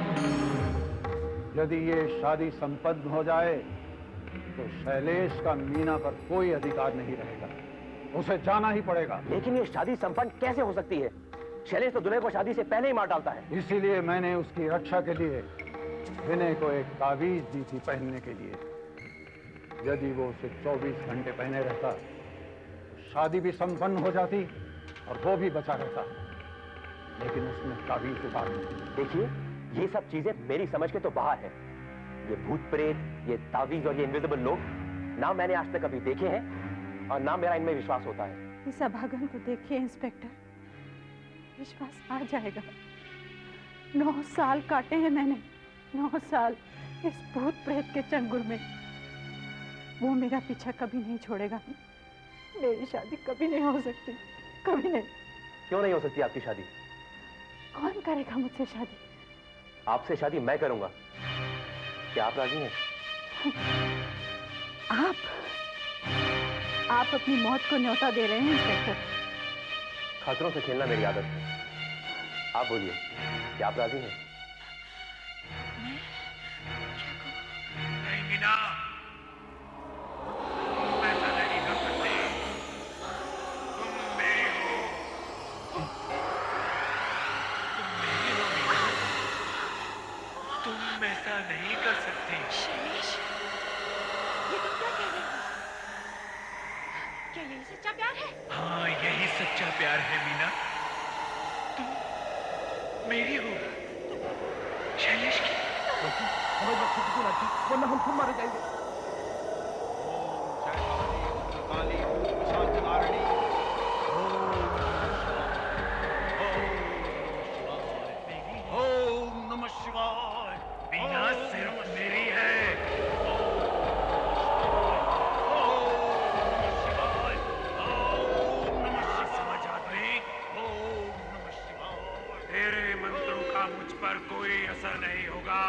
यदि ये शादी संपन्न हो जाए तो शैलेश का मीना पर कोई अधिकार नहीं रहेगा, उसे जाना ही पड़ेगा। लेकिन ये शादी संपन्न कैसे हो सकती है? शैलेश तो दूल्हे को शादी से पहले ही मार डालता है। इसीलिए मैंने उसकी रक्षा के लिए विनय को एक ताबीज दी थी पहनने के लिए। यदि वो उसे 24 घंटे पहने रहता तो शादी भी संपन्न हो जाती और वो भी बचा रहता, लेकिन उसने ताबीज उतार दी। देखिए, ये सब चीजें मेरी समझ के तो बाहर है। ये भूत प्रेत, ये ताबीज और ये इनविजिबल लोग ना मैंने आज तक कभी देखे हैं और ना मेरा इनमें विश्वास होता है। इस अभागन को देखिए इंस्पेक्टर, विश्वास आ जाएगा। 9 साल काटे हैं मैंने, 9 साल इस भूत प्रेत के चंगुल में। वो मेरा पीछा कभी नहीं छोड़ेगा। मेरी शादी कभी नहीं हो सकती, कभी नहीं। क्यों नहीं हो सकती आपकी शादी? कौन करेगा मुझसे शादी? आपसे शादी मैं करूंगा। क्या आप राजी हैं? आप अपनी मौत को न्योता दे रहे हैं इंस्पेक्टर। खतरों से खेलना मेरी आदत है। आप बोलिए, क्या आप राजी हैं? नहीं मीना, तुम ऐसा नहीं कर सकते। तुम मेरी हो, तुम मेरी हो मीना। तुम ऐसा नहीं कर सकते। शैलेश, ये तुम क्या कह रहे हो? क्या यही सच्चा प्यार है? हाँ, यही सच्चा प्यार है मीना। तुम मेरी हो, शैलेश की। हमें बच्चे की लड़की, वरना हम खुद मारे जाएंगे। ओम नमः शिवाय। मीना सिर्फ मेरी है। तेरे मंत्रों का मुझ पर कोई असर नहीं होगा।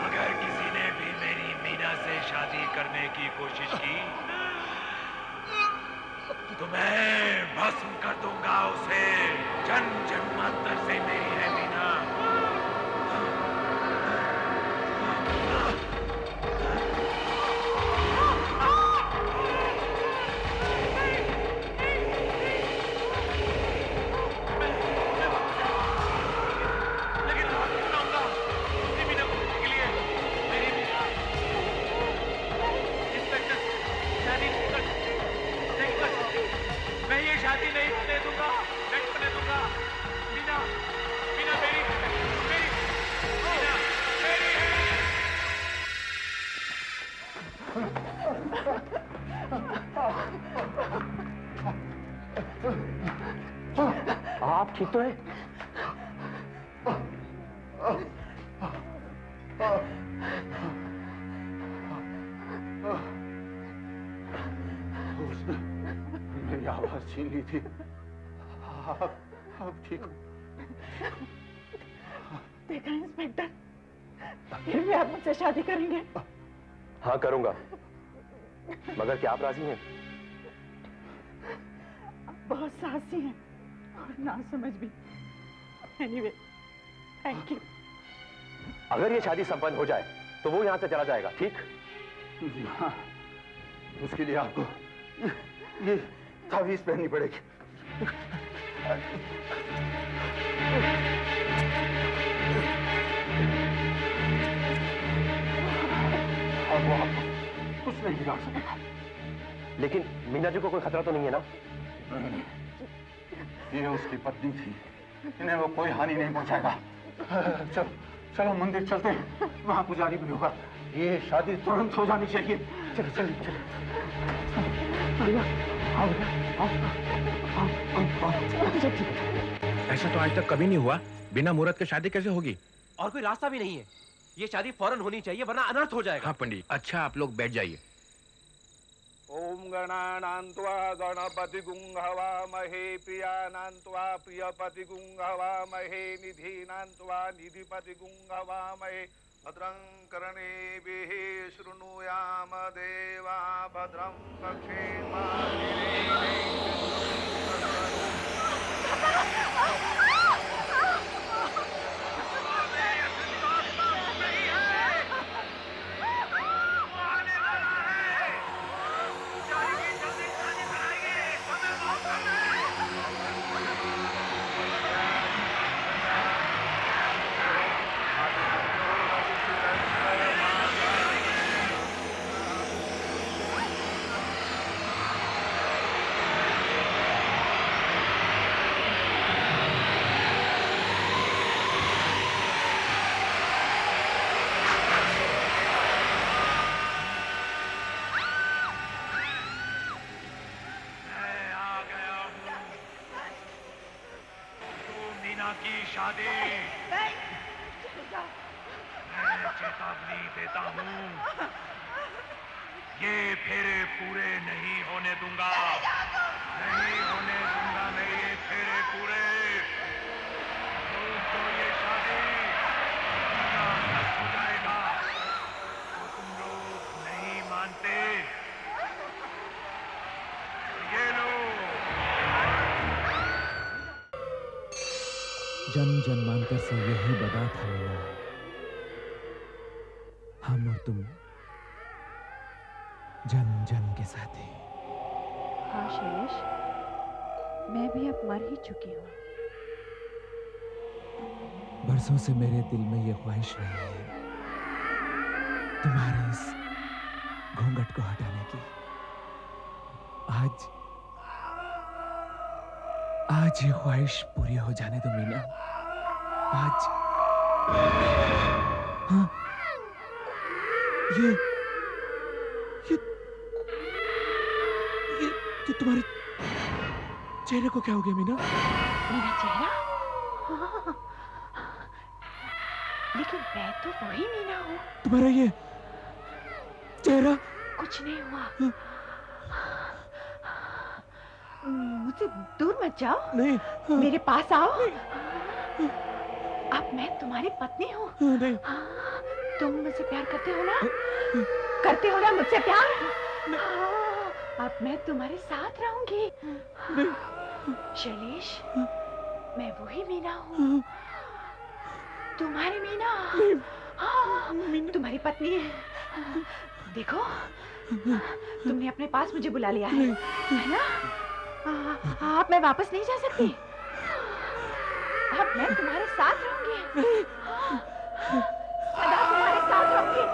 अगर किसी ने भी मेरी मीना से शादी करने की कोशिश की तो मैं भस्म कर दूंगा उसे। जन्म जन्मांतर से मेरी है मीना। शादी नहीं होने दूंगा, नहीं होने दूंगा। मीना, मीना मेरी, मेरी, मीना मेरी है। आप ठीक तो हैं? उसने मेरी आवाज छीन ली थी। अब ठीक हो। देखा इंस्पेक्टर, फिर भी आप मुझसे शादी करेंगे? हाँ करूंगा, मगर क्या आप राजी हैं? आप बहुत साहसी हैं और ना समझ भी। Anyway, thank you. अगर ये शादी संपन्न हो जाए तो वो यहाँ से चला जाएगा, ठीक? जी हाँ, उसके लिए आपको ये तावीज पहननी पड़ेगी। अब वो आपको कुछ नहीं बिगाड़ सकेगा। लेकिन मीना जी को कोई खतरा तो नहीं है ना? ये उसकी पत्नी थी, इन्हें वो कोई हानि नहीं पहुंचाएगा। चलो चलो मंदिर चलते हैं, वहां पुजारी भी होगा। ये शादी तुरंत हो जानी चाहिए। चलो चलिए चलो। ऐसा तो आज तक कभी नहीं हुआ। बिना मुहूर्त के शादी कैसे होगी? और कोई रास्ता भी नहीं है। ये शादी फौरन होनी चाहिए, वरना अनर्थ हो जाएगा। हाँ पंडित। अच्छा, आप लोग बैठ जाइए। ओम गणानान्त्वा गणपति गुंहवामहे प्रियानान्त्वा प्रियपति गुंहवामहे निधीनान्त्वा निधिपति गुंहवामहे भद्रं कर्णेभिः शृणुयाम देवा भद्रं पश्येमाक्षिरेण की शादी। मैं चेतावनी देता हूँ, ये फेरे पूरे नहीं होने दूंगा, नहीं होने दूंगा मैं ये फेरे पूरे। तो ये शादी हो जाएगा, तो तुम लोग नहीं मानते। ये लो। जन्म जन्मांतर से यही बदा था मेरा, हम और तुम जन्म जन्म के साथी। हाँ शैलेश, मैं भी अब मर ही चुकी हूँ। बरसों से मेरे दिल में ये ख्वाहिश रही है तुम्हारे इस घूंघट को हटाने की। आज ये ख्वाहिश पूरी हो जाने दो मीना। आज हाँ, ये तुम्हारे चेहरे को क्या हो गया मीना? मेरा चेहरा? हाँ, लेकिन मैं तो वही मीना हूँ। तुम्हारा ये चेहरा? कुछ नहीं हुआ। मुझसे दूर मत जाओ। नहीं। मेरे पास आओ। अब मैं तुम्हारी पत्नी हूँ। नहीं। तुम मुझसे प्यार करते हो ना? करते हो ना मुझसे प्यार? अब मैं तुम्हारे साथ रहूंगी। शैलेश, मैं वही मीना हूँ, तुम्हारी मीना। हाँ, तुम्हारी पत्नी है। देखो, तुमने अपने पास मुझे बुला लिया है ना? अब मैं वापस नहीं जा सकती। अब मैं तुम्हारे साथ रहूंगी, सदा तुम्हारे साथ रहूंगी।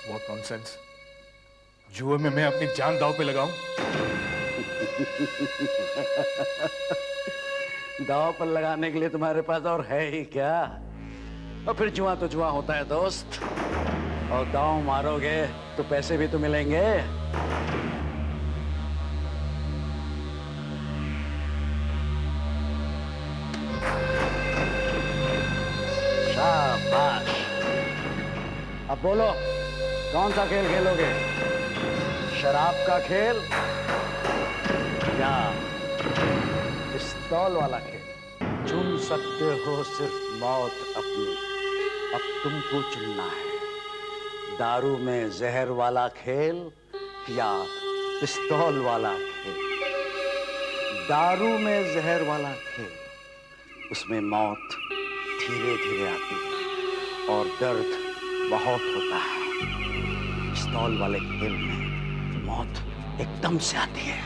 What nonsense! जुए में मैं अपनी जान दांव पे लगाऊं? दांव पर लगाने के लिए तुम्हारे पास और है ही क्या? और फिर जुआ तो जुआ होता है दोस्त, और दांव मारोगे तो पैसे भी तो मिलेंगे। शाबाश। अब बोलो, कौन सा खेल खेलोगे? शराब का खेल या पिस्तौल वाला खेल? चुन सकते हो सिर्फ मौत अपनी। अब तुमको चुनना है, दारू में जहर वाला खेल या पिस्तौल वाला खेल। दारू में जहर वाला खेल, उसमें मौत धीरे धीरे आती है और दर्द बहुत होता है। पिस्तौल वाले खेल में मौत एकदम से आती है,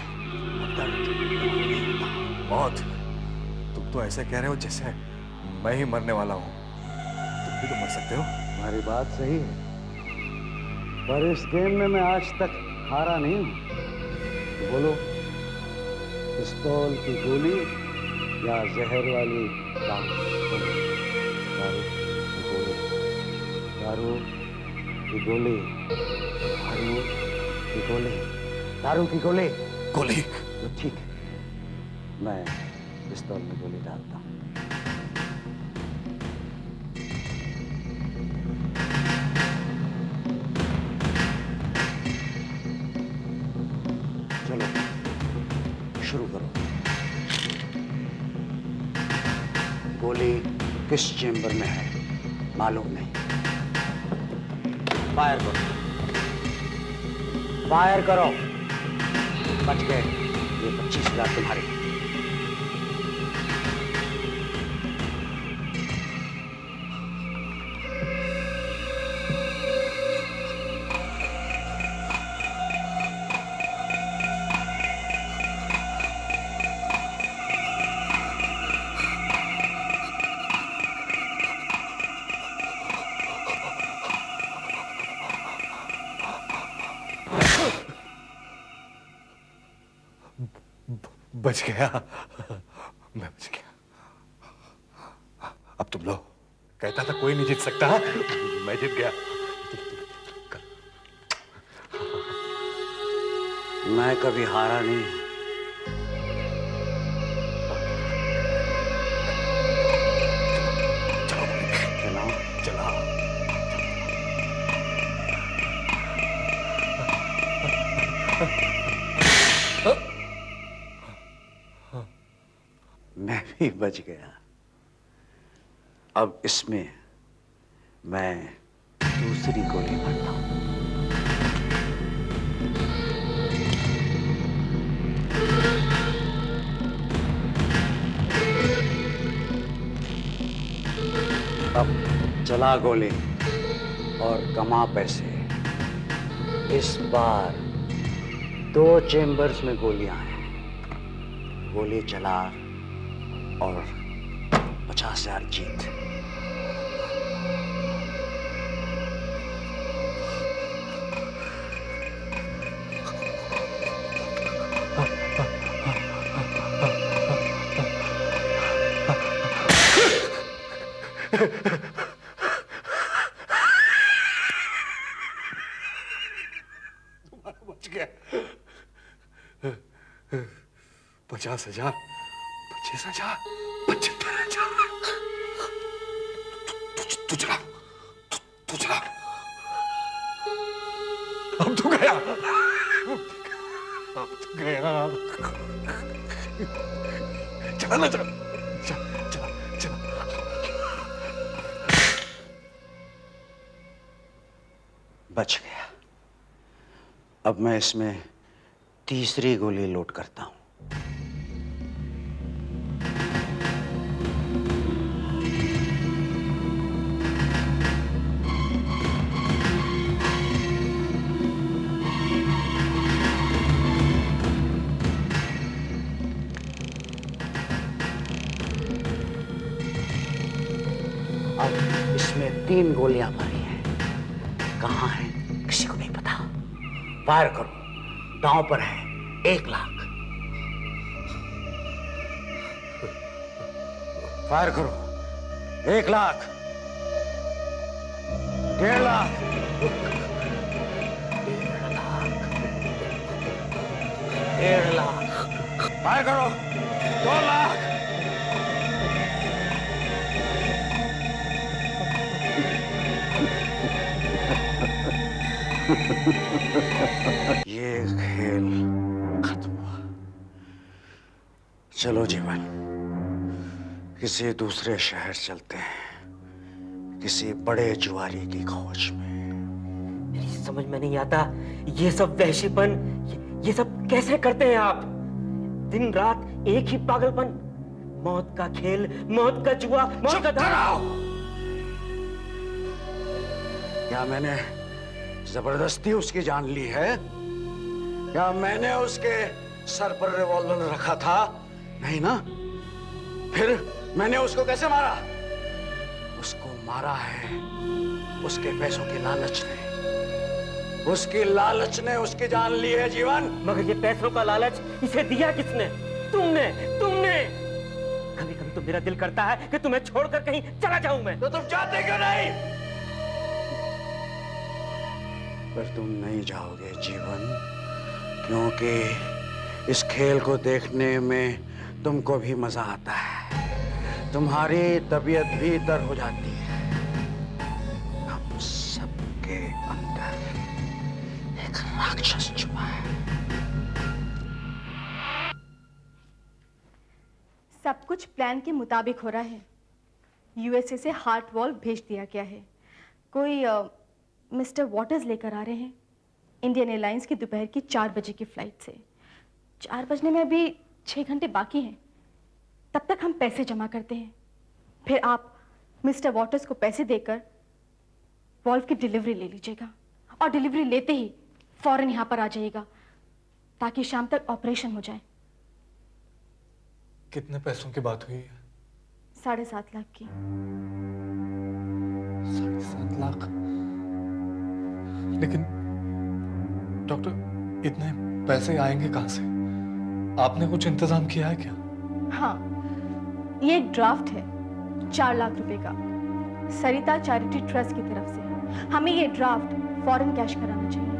दर्द नहीं होता। मौत? तुम तो ऐसे कह रहे हो जैसे मैं ही मरने वाला हूं। तुम भी तो मर सकते हो। तुम्हारी बात सही है, पर इस गेम में मैं आज तक हारा नहीं हूं। बोलो, पिस्तौल की गोली या जहर वाली दारू की गोली? दारू की गोली, दारू की गोली, दारू की गोली। गोली? तो ठीक है, मैं पिस्तौल में गोली डालता हूं। चलो शुरू करो। गोली किस चेंबर में है मालूम नहीं। फायर करो, फायर करो। बच गए, ये 25,000 तुम्हारे। बच गया, मैं बच गया। अब तुम लो। कहता था कोई नहीं जीत सकता, हाँ? मैं जीत गया। मैं कभी हारा नहीं हूं। मैं भी बच गया। अब इसमें मैं दूसरी गोली मारता हूं। अब चला गोली और कमा पैसे। इस बार 2 चेम्बर्स में गोलियां हैं। गोली चला और 50,000 जीत। बच गया। 50,000, 25,000, 75,000। तू चला, तू चला। अब तू गया, अब तू गया। चला ना, चला, चला, चला। बच गया। अब मैं इसमें तीसरी गोली लोड करता हूं। अब इसमें 3 गोलियां मारी हैं। कहां है किसी को नहीं पता। फायर करो। दांव पर है 1 लाख। फायर करो। 1 लाख, 1.5 लाख, 1.5 लाख। फायर करो। 2 लाख। ये खेल खत्म हुआ। चलो जीवन, किसी दूसरे शहर चलते हैं, किसी बड़े जुआरी की खोज में। मेरी समझ में नहीं आता, ये सब वहशीपन, ये सब कैसे करते हैं आप? दिन रात एक ही पागलपन। मौत का खेल, मौत का जुआ, मौत का धराव। क्या मैंने जबरदस्ती उसकी जान ली है? क्या मैंने उसके सर पर रिवॉल्वर रखा था? नहीं ना? फिर मैंने उसको कैसे मारा? उसको मारा है उसके पैसों की लालच ने। उसकी लालच ने उसकी जान ली है जीवन। मगर ये पैसों का लालच इसे दिया किसने? तुमने, तुमने। कभी कभी तो मेरा दिल करता है कि तुम्हें छोड़कर कहीं चला जाऊं मैं। तो तुम चाहते क्यों नहीं? पर तुम नहीं जाओगे जीवन, क्योंकि इस खेल को देखने में तुमको भी मजा आता है। तुम्हारी तबीयत भी तर हो जाती है। हम सबके अंदर एक राक्षस छुपा है। सब कुछ प्लान के मुताबिक हो रहा है। यूएसए से हार्ट वॉल्व भेज दिया गया है। कोई मिस्टर वॉटर्स लेकर आ रहे हैं इंडियन एयरलाइंस की दोपहर की 4 बजे की फ्लाइट से। 4 बजने में अभी 6 घंटे बाकी हैं। तब तक हम पैसे जमा करते हैं, फिर आप मिस्टर वॉटर्स को पैसे देकर वॉल्व की डिलीवरी ले लीजिएगा और डिलीवरी लेते ही फौरन यहाँ पर आ जाइएगा ताकि शाम तक ऑपरेशन हो जाए। कितने पैसों की बात हुई है? 7.5 लाख की। 7.5 लाख? लेकिन डॉक्टर, इतने पैसे आएंगे कहां से? आपने कुछ इंतजाम किया है क्या? हाँ, ये एक ड्राफ्ट है। 4 लाख रुपए का सरिता चैरिटी ट्रस्ट की तरफ से। हमें ये ड्राफ्ट फौरन कैश कराना चाहिए।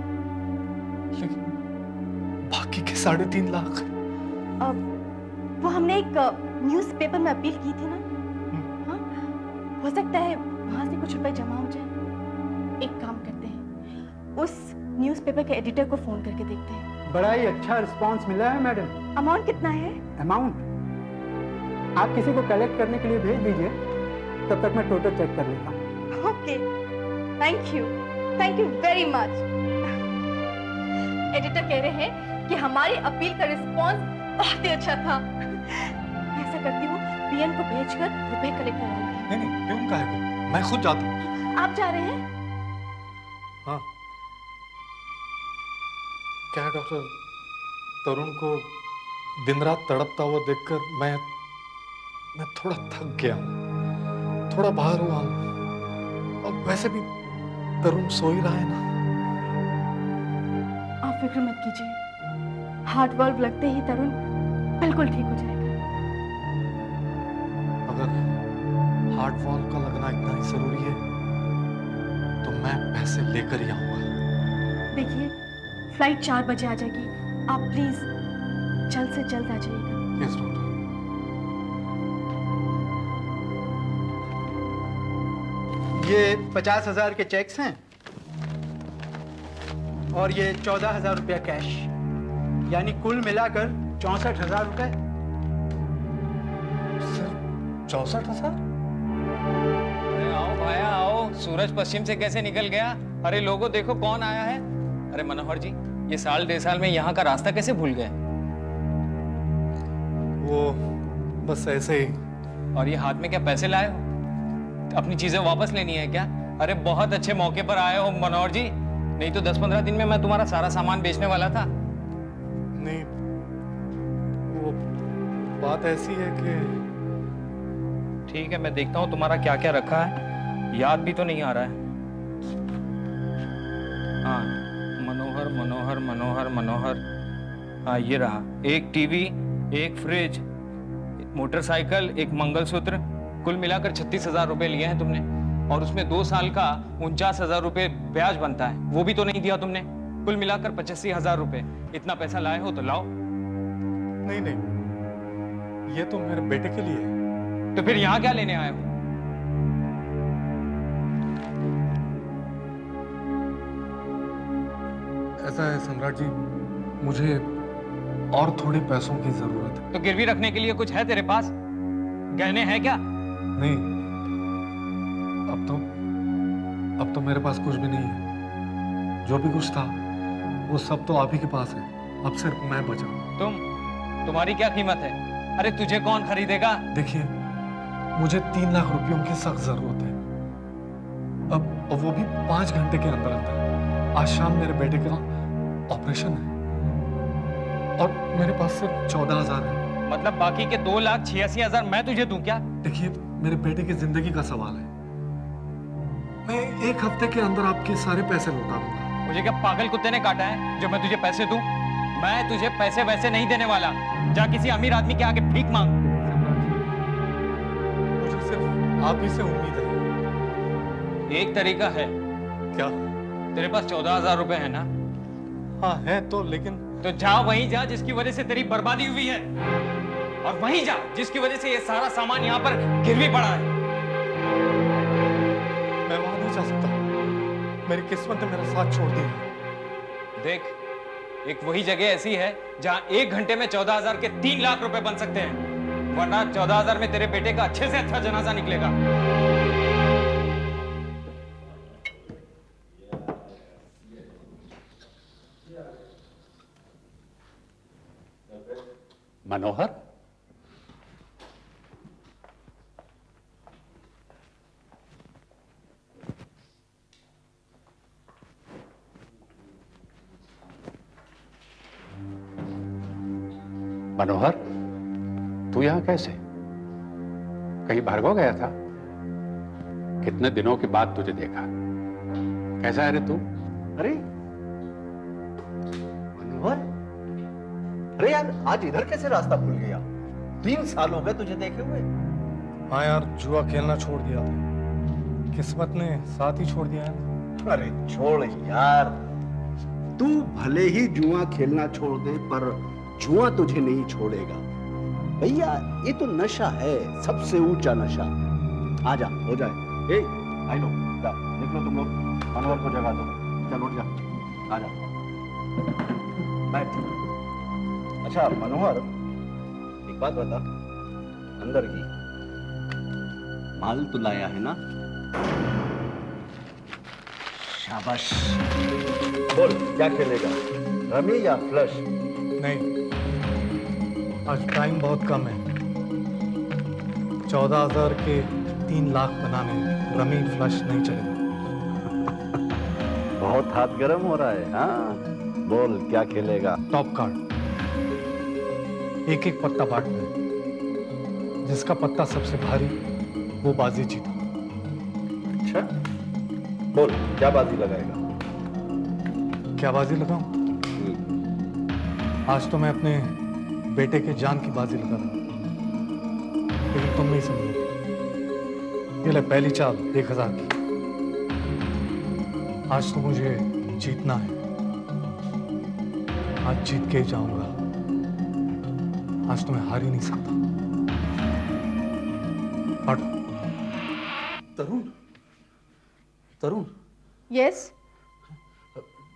लेकिन बाकी के 3.5 लाख? वो हमने एक न्यूज़पेपर में अपील की थी ना। हाँ, हो सकता है वहां से कुछ रुपए जमा हो जाए। एक काम करते हैं, उस न्यूज़पेपर के एडिटर को फोन करके देखते हैं। बड़ा ही अच्छा रिस्पांस मिला है मैडम। अमाउंट कितना है? अमाउंट आप किसी को कलेक्ट करने के लिए भेज दीजिए, तब तक मैं टोटल चेक कर लेता हूँ। Okay, thank you very much. Editor कह रहे हैं कि हमारी अपील का रिस्पांस बहुत ही अच्छा था। ऐसा करती हूँ, पीएन को भेजकर रुपए कलेक्ट करवा लेती हूँ। नहीं, क्यों काहे को? मैं खुद जाता हूँ। आप जा रहे हैं? हाँ। क्या है डॉक्टर, तरुण को दिन रात तड़पता हुआ देखकर मैं थोड़ा थक गया हूँ, थोड़ा बाहर हुआ हूँ। और वैसे भी तरुण सो ही रहा है ना। आप फिक्र मत कीजिए, हार्ट वाल्व लगते ही तरुण बिल्कुल ठीक हो जाएगा। अगर हार्ट वाल्व का लगना इतना ही जरूरी है तो मैं पैसे लेकर ही आऊंगा। देखिए, फ्लाइट 4 बजे आ जाएगी, आप प्लीज जल्द से जल्द आ जाइएगा। Yes doctor. ये 50,000 के चेक्स हैं और ये 14,000 रुपया कैश, यानी कुल मिलाकर 64,000 रुपए। 64,000? अरे आओ भाया आओ, सूरज पश्चिम से कैसे निकल गया? अरे लोगों देखो कौन आया है। अरे मनोहर जी, ये 1.5 साल में यहाँ का रास्ता कैसे भूल गए? वो बस ऐसे ही। और ये हाथ में क्या पैसे लाए हो? अपनी चीजें वापस लेनी है क्या? अरे बहुत अच्छे मौके पर आए हो मनोहर जी, नहीं तो 10-15 दिन में मैं तुम्हारा सारा सामान बेचने वाला था। नहीं, वो बात ऐसी है कि ठीक है, मैं देखता हूँ तुम्हारा क्या क्या रखा है, याद भी तो नहीं आ रहा है। हाँ, मनोहर मनोहर मनोहर मनोहर, हाँ ये रहा। एक टीवी, एक फ्रिज, मोटरसाइकिल, एक मंगलसूत्र, कुल मिलाकर 36,000 रुपए लिए हैं तुमने। और उसमें 2 साल का 49,000 रुपए ब्याज बनता है, वो भी तो नहीं दिया तुमने। कुल मिलाकर 85,000 रुपए। इतना पैसा लाए हो तो लाओ। नहीं नहीं, ये तो मेरे बेटे के लिए है। तो फिर यहाँ क्या लेने आए हो? ऐसा है सम्राट जी, मुझे और थोड़े पैसों की जरूरत है। तो गिरवी रखने के लिए कुछ है तेरे पास? गहने हैं क्या? नहीं, अब तो मेरे पास कुछ भी नहीं है। जो भी कुछ था वो सब तो आप ही के पास है। अब सिर्फ मैं बचा। तुम्हारी क्या कीमत है? अरे तुझे कौन खरीदेगा? देखिए, मुझे 3 लाख रुपयों की सख्त जरूरत है। अब वो भी 5 घंटे के अंदर अंदर। आज शाम मेरे बेटे का ऑपरेशन है और मेरे पास सिर्फ 14,000 है। मतलब बाकी के 2,86,000 मैं तुझे दूं क्या? देखिए, मेरे बेटे की जिंदगी का सवाल है। मैं 1 हफ्ते के अंदर आपके सारे पैसे लौटा दूंगा। मुझे क्या पागल कुत्ते ने काटा है जो मैं तुझे पैसे दूं? मैं तुझे पैसे वैसे नहीं देने वाला। जा किसी अमीर आदमी के आगे भीख मांग। मुझे सिर्फ आप ही से उम्मीद है। एक तरीका है। क्या? तेरे पास 14,000 रुपए है ना? हाँ है तो, लेकिन तो जा वहीं जा जिसकी वजह से तेरी बर्बादी हुई है, और वहीं जा जिसकी वजह से ये सारा सामान यहाँ पर गिरवी पड़ा है। मैं वहां नहीं जा सकता। मेरी किस्मत ने मेरा साथ छोड़ दिया। देख, एक वही जगह ऐसी है जहां 1 घंटे में 14,000 के 3 लाख रुपए बन सकते हैं, वरना 14,000 में तेरे बेटे का अच्छे से अच्छा जनाजा निकलेगा। मनोहर, मनोहर, तू यहां कैसे? कहीं भार्गव गया था? कितने दिनों के बाद तुझे देखा। कैसा है रे तू? अरे मनोहर, अरे यार, आज इधर कैसे रास्ता भूल गया? 3 साल हो गए तुझे देखे हुए। हाँ यार, जुआ खेलना छोड़ दिया था। किस्मत ने साथ ही छोड़ दिया है। अरे छोड़ यार, तू भले ही जुआ खेलना छोड़ दे पर जुआ तुझे नहीं छोड़ेगा भैया। ये तो नशा है, सबसे ऊंचा नशा। आजा, हो जाए। ए, आई लो, निकलो तुम लोग, अनवर को जगा दो। चल उठ जा, आजा, बैठ। अच्छा मनोहर, एक बात बता, अंदर की माल तो लाया है ना? शाबाश। बोल, क्या खेलेगा, रमी या फ्लश? नहीं, आज टाइम बहुत कम है। 14,000 के 3 लाख बनाने रमी फ्लश नहीं चलेगा। बहुत हाथ गर्म हो रहा है। हाँ, बोल क्या खेलेगा? टॉप कार्ड, एक एक पत्ता बांटना है। जिसका पत्ता सबसे भारी वो बाजी जीता। अच्छा, बोल क्या बाजी लगाएगा? क्या बाजी लगाऊं? आज तो मैं अपने बेटे के जान की बाजी लगा रहा हूं, लेकिन तुम नहीं समझोगे। ये ले पहली चाल 1,000 की। आज तो मुझे जीतना है, आज जीत के ही जाऊंगा। आज तो मैं हार ही नहीं सकता। हट। तरुण, तरुण। यस।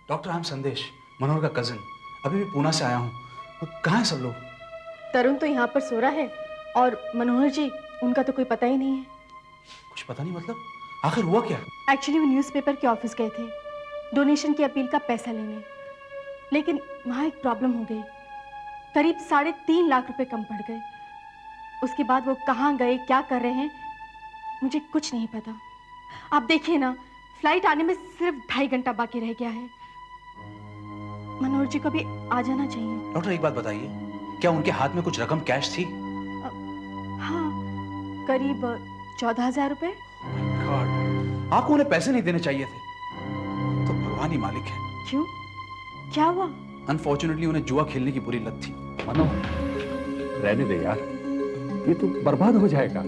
डॉक्टर, आई एम संदेश, मनोहर का कजिन। अभी भी पूना से आया हूँ। कहाँ हैं सब लोग? तरुण तो यहाँ पर सो रहा है और मनोहर जी, उनका तो कोई पता ही नहीं है। कुछ पता नहीं मतलब? आखिर हुआ क्या? एक्चुअली वो न्यूज़पेपर के ऑफिस गए थे डोनेशन की अपील का पैसा लेने, लेकिन वहाँ एक प्रॉब्लम हो गई। करीब 3.5 लाख रुपए कम पड़ गए। उसके बाद वो कहाँ गए, क्या कर रहे हैं, मुझे कुछ नहीं पता। आप देखिए ना, फ्लाइट आने में सिर्फ 2.5 घंटा बाकी रह गया है। मनोहर जी को भी आ जाना चाहिए। डॉक्टर, एक बात बताइए, क्या उनके हाथ में कुछ रकम कैश थी? हाँ, करीब 14,000 रुपए। गॉड, आपको उन्हें पैसे नहीं देने चाहिए थे। तो भगवान ही मालिक है। क्यों, क्या हुआ? अनफॉर्चुनेटली उन्हें जुआ खेलने की बुरी लत थी। मनोहर, रहने दे यार, ये तो बर्बाद हो जाएगा।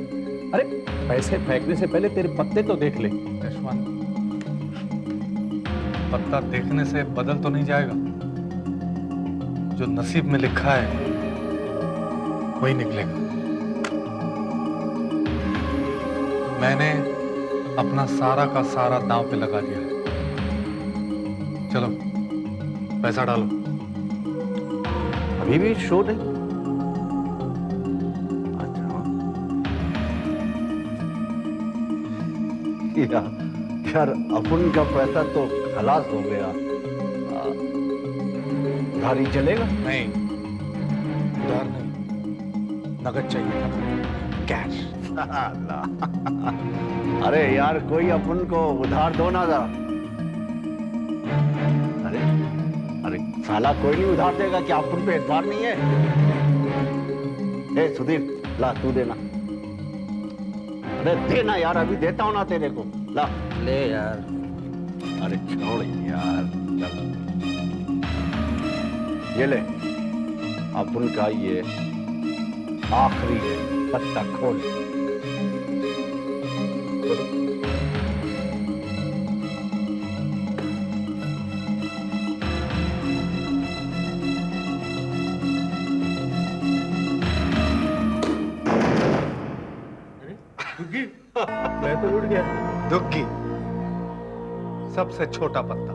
अरे पैसे फेंकने से पहले तेरे पत्ते तो देख ले। यशवंत, पत्ता देखने से बदल तो नहीं जाएगा। जो नसीब में लिखा है वही निकलेगा। मैंने अपना सारा का सारा दांव पे लगा दिया है। चलो पैसा डालो। अभी भी शो नहीं? अच्छा, यार अपन का पैसा तो खलास हो गया। गाड़ी चलेगा? नहीं, उधार नहीं, नगद चाहिए था, कैश। अरे यार, कोई अपन को उधार दो ना जरा। अरे अरे साला कोई नहीं उधार देगा, क्या अपन पे एतबार नहीं है? ए सुधीर, ला तू देना। अरे देना यार, अभी देता हूं ना तेरे को। ला ले यार। अरे छोड़ यार, ये ले, अपन का ये आखिरी है, पत्ता खोल। मैं तो उठ गया। दुग्गी, सबसे छोटा पत्ता।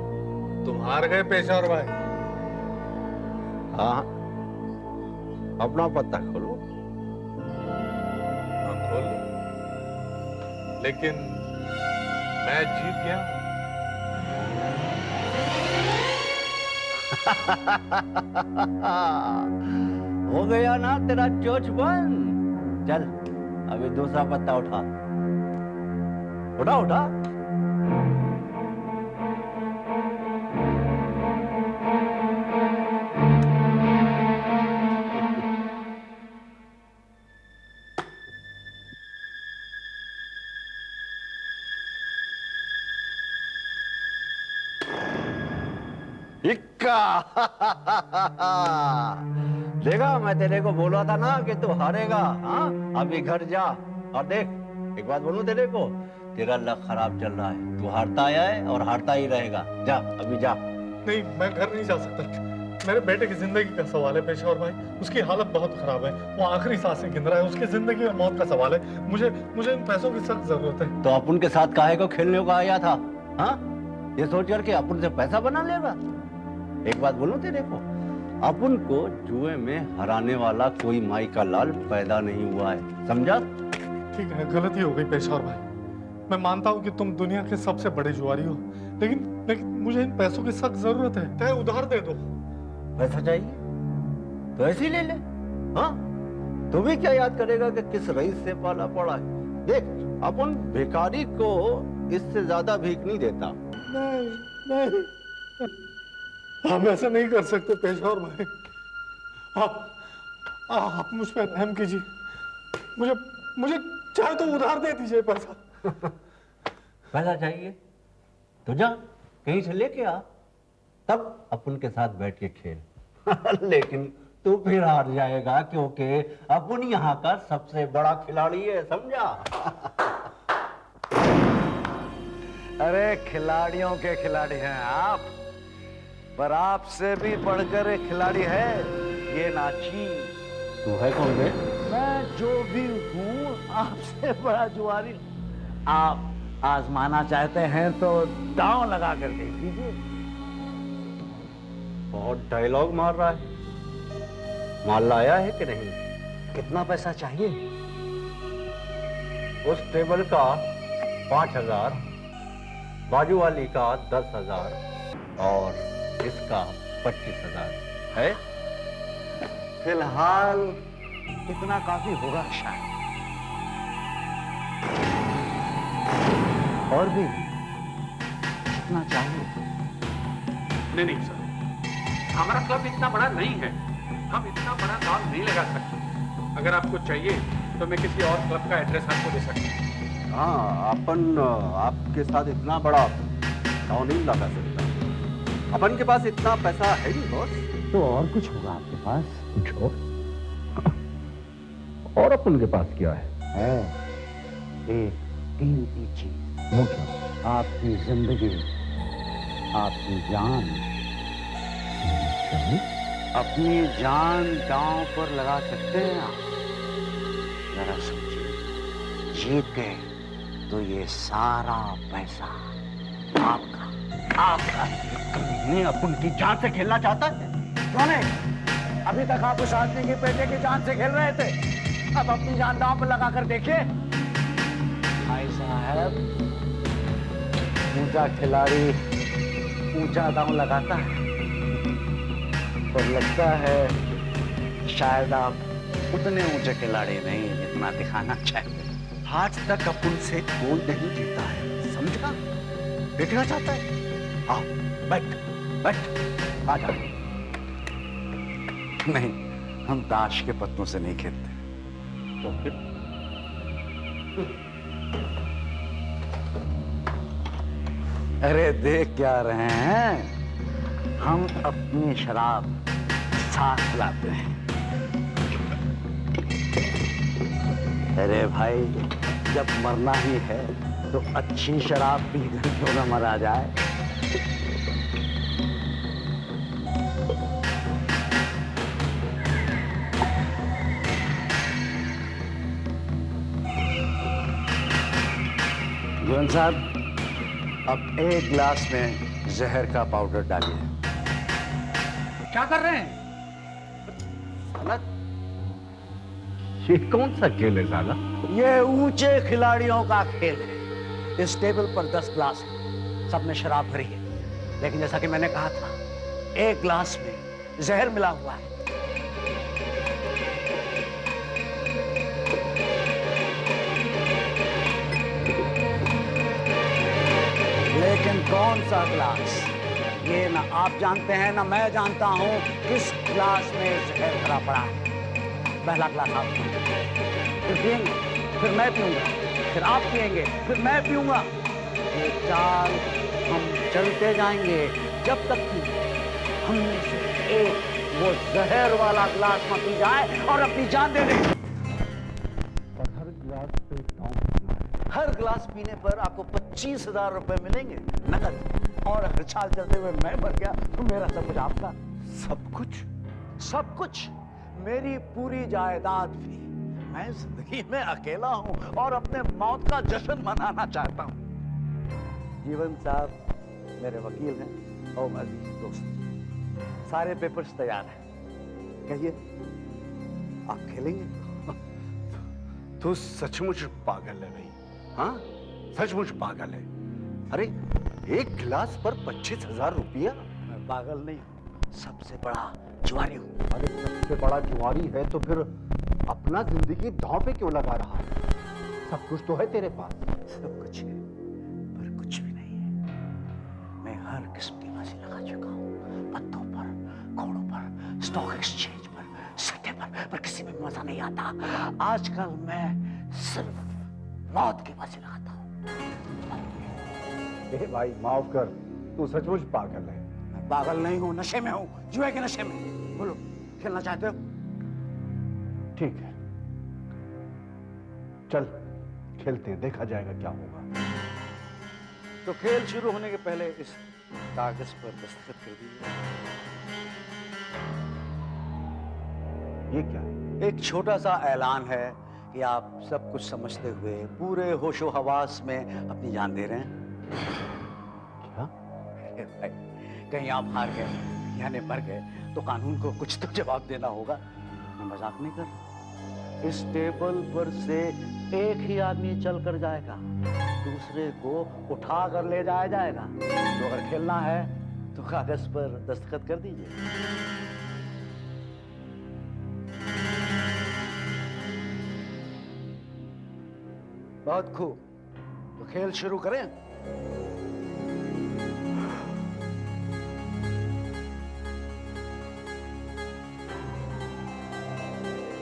तुम हार गए पेशेवर भाई। हाँ, अपना पत्ता खोलो। हाँ, खोल लो। लेकिन मैं जीत गया। हो गया ना तेरा चोच बंद। चल अभी दूसरा पत्ता उठा उठा उठा। इक्का। देखा, मैं तेरे को बोला था ना कि तू हारेगा। हाँ, अभी घर जा, और देख एक बात बोलूं तेरे को, तेरा लक खराब चल रहा है। तू हारता आया है और हारता ही रहेगा। जा अभी जा। नहीं, मैं घर नहीं जा सकता। मेरे बेटे की जिंदगी का सवाल है पेशेवर भाई। उसकी हालत बहुत खराब है, वो आखिरी सांसें गिन रहा है। उसकी जिंदगी और मौत का सवाल है। मुझे इन पैसों की सख्त जरूरत है। तो अपन के साथ काहे को खेलने को आया था? हाँ, ये सोच करके अपन से पैसा बना लेगा। एक बात बोलूं तेरे को, अपन को जुए में हराने वाला कोई माई का लाल पैदा नहीं हुआ है, समझा? ठीक है, गलती हो गई पेशेवर भाई। मैं मानता हूँ कि तुम दुनिया के सबसे बड़े जुआरी हो, लेकिन मुझे इन पैसों की सख्त जरूरत है। चाहे उधार दे दो। पैसा चाहिए तो ऐसे ही ले ले। हाँ, तू भी क्या याद करेगा कि किस रईस से पाला पड़ा है। देख, अपन भिखारी को इससे ज्यादा भीख नहीं देता। नहीं, हम ऐसा नहीं कर सकते पेशेवर भाई। आप मुझ पर रहम कीजिए। मुझे चाहे तो उधार दे दीजिए पैसा। पैसा चाहिए तो जा कहीं से लेके आ, तब अपन के साथ बैठ के खेल। लेकिन तू फिर हार जाएगा, क्योंकि अपन यहाँ का सबसे बड़ा खिलाड़ी है, समझा? अरे खिलाड़ियों के खिलाड़ी हैं आप, पर आपसे भी बढ़कर एक खिलाड़ी है ये नाची। तू है कौन बे? मैं जो भी हूँ आपसे बड़ा जुआरी। आप आजमाना चाहते हैं तो दांव लगा कर देख लीजिए। बहुत डायलॉग मार रहा है। माल लाया है कि नहीं? कितना पैसा चाहिए? उस टेबल का 5,000, बाजू वाली का 10,000 और इसका 25,000 है। फिलहाल इतना काफी होगा शायद। और भी कितना चाहिए? नहीं सर, हमारा क्लब इतना बड़ा नहीं है। हम इतना बड़ा दाम नहीं लगा सकते। अगर आपको चाहिए तो मैं किसी और क्लब का एड्रेस आपको दे सकता हूँ। हाँ, अपन आपके साथ इतना बड़ा दाव नहीं लगा सकता। अपन के पास इतना पैसा है नहीं बॉस। तो और कुछ होगा आपके पास? कुछ और अपन के पास क्या है? एक कीमती चीज। वो क्या? आपकी जिंदगी, आपकी जान। अपनी जान दांव पर लगा सकते हैं आप। जरा सोचिए, जीत गए तो ये सारा पैसा आपका। नहीं, अपन की जान से खेलना चाहता है? कौन है? अभी तक आप उस आदमी के बेटे की जान से खेल रहे थे, अब अपनी जान दांव पर लगा कर देखिए। भाई साहब, ऊंचा खिलाड़ी ऊंचा दांव लगाता है, और लगता है शायद आप उतने ऊंचे खिलाड़ी नहीं जितना दिखाना चाहते। आज तक अपन से कोई नहीं जीता है, समझा? देखना चाहता है? आओ, बैठ, आ जा। नहीं, हम ताश के पत्तों से नहीं खेलते। तो फिर अरे देख क्या रहे हैं, हम अपनी शराब साथ लाते हैं। अरे भाई, जब मरना ही है तो अच्छी शराब पीकर क्यों ना मरा जाए। गोविंद साहब, अब एक गिलास में जहर का पाउडर डालिए। क्या कर रहे हैं? ये कौन सा खेल है साला? ये ऊंचे खिलाड़ियों का खेल है। इस टेबल पर 10 गिलास है, सब में शराब भरी है, लेकिन जैसा कि मैंने कहा था, एक गिलास में जहर मिला हुआ है। लेकिन कौन सा गिलास, ये ना आप जानते हैं ना मैं जानता हूं किस गिलास में जहर भरा पड़ा है। पहला गिलास आप पिएंगे, फिर पिएंगे, फिर मैं पीऊंगा, फिर आप पिएंगे, फिर मैं पीऊंगा। ये चाल हम चलते जाएंगे जब तक कि हम में से एक वो जहर वाला गिलास न पी जाए और अपनी जान दे दे। और हर गिलास पे पीने पर आपको 25,000 रुपए मिलेंगे नकद। और अगर चाल चलते हुए मैं मर गया तो मेरा सब कुछ आपका। सब कुछ? सब कुछ, मेरी पूरी जायदाद भी। मैं जिंदगी में अकेला हूं और अपने मौत का जश्न मनाना चाहता हूं। जीवन साहब मेरे वकील हैं और अजीज दोस्त। सारे पेपर्स तैयार हैं। कहिए, आप खेलेंगे? तू सचमुच पागल है भाई। हाँ, सचमुच पागल है। अरे एक गिलास पर 25,000 रुपया? मैं पागल नहीं हूं, सबसे बड़ा जुआरी हूं। अरे सबसे बड़ा जुआरी है तो फिर अपना जिंदगी दांव पे क्यों लगा रहा है? सब कुछ तो है तेरे पास। सब कुछ है पर कुछ भी नहीं है। मैं हर किस्म की बाजी लगा चुका हूं, पत्तों पर, घोड़ों पर, स्टॉक एक्सचेंज पर, सट्टे पर किसी में मजा नहीं आता। आजकल मैं सिर्फ मौत की बाजी लगाता हूं। ए भाई माफ कर, तू सचमुच पागल है। मैं पागल नहीं हूं, नशे में हूं, जुए के नशे में। बोलो, खेलना चाहते हो? ठीक है, चल खेलते हैं, देखा जाएगा क्या होगा। तो खेल शुरू होने के पहले इस कागज पर दस्तखत कर दीजिए। ये क्या है? एक छोटा सा ऐलान है कि आप सब कुछ समझते हुए पूरे होशो हवास में अपनी जान दे रहे हैं। क्या? कहीं आप हार गए यानी मर गए तो कानून को कुछ तो जवाब देना होगा। मैं मजाक नहीं कर रहा। इस टेबल पर से एक ही आदमी चल कर जाएगा, दूसरे को उठा कर ले जाया जाएगा। तो अगर खेलना है तो कागज पर दस्तखत कर दीजिए। बहुत खूब, तो खेल शुरू करें।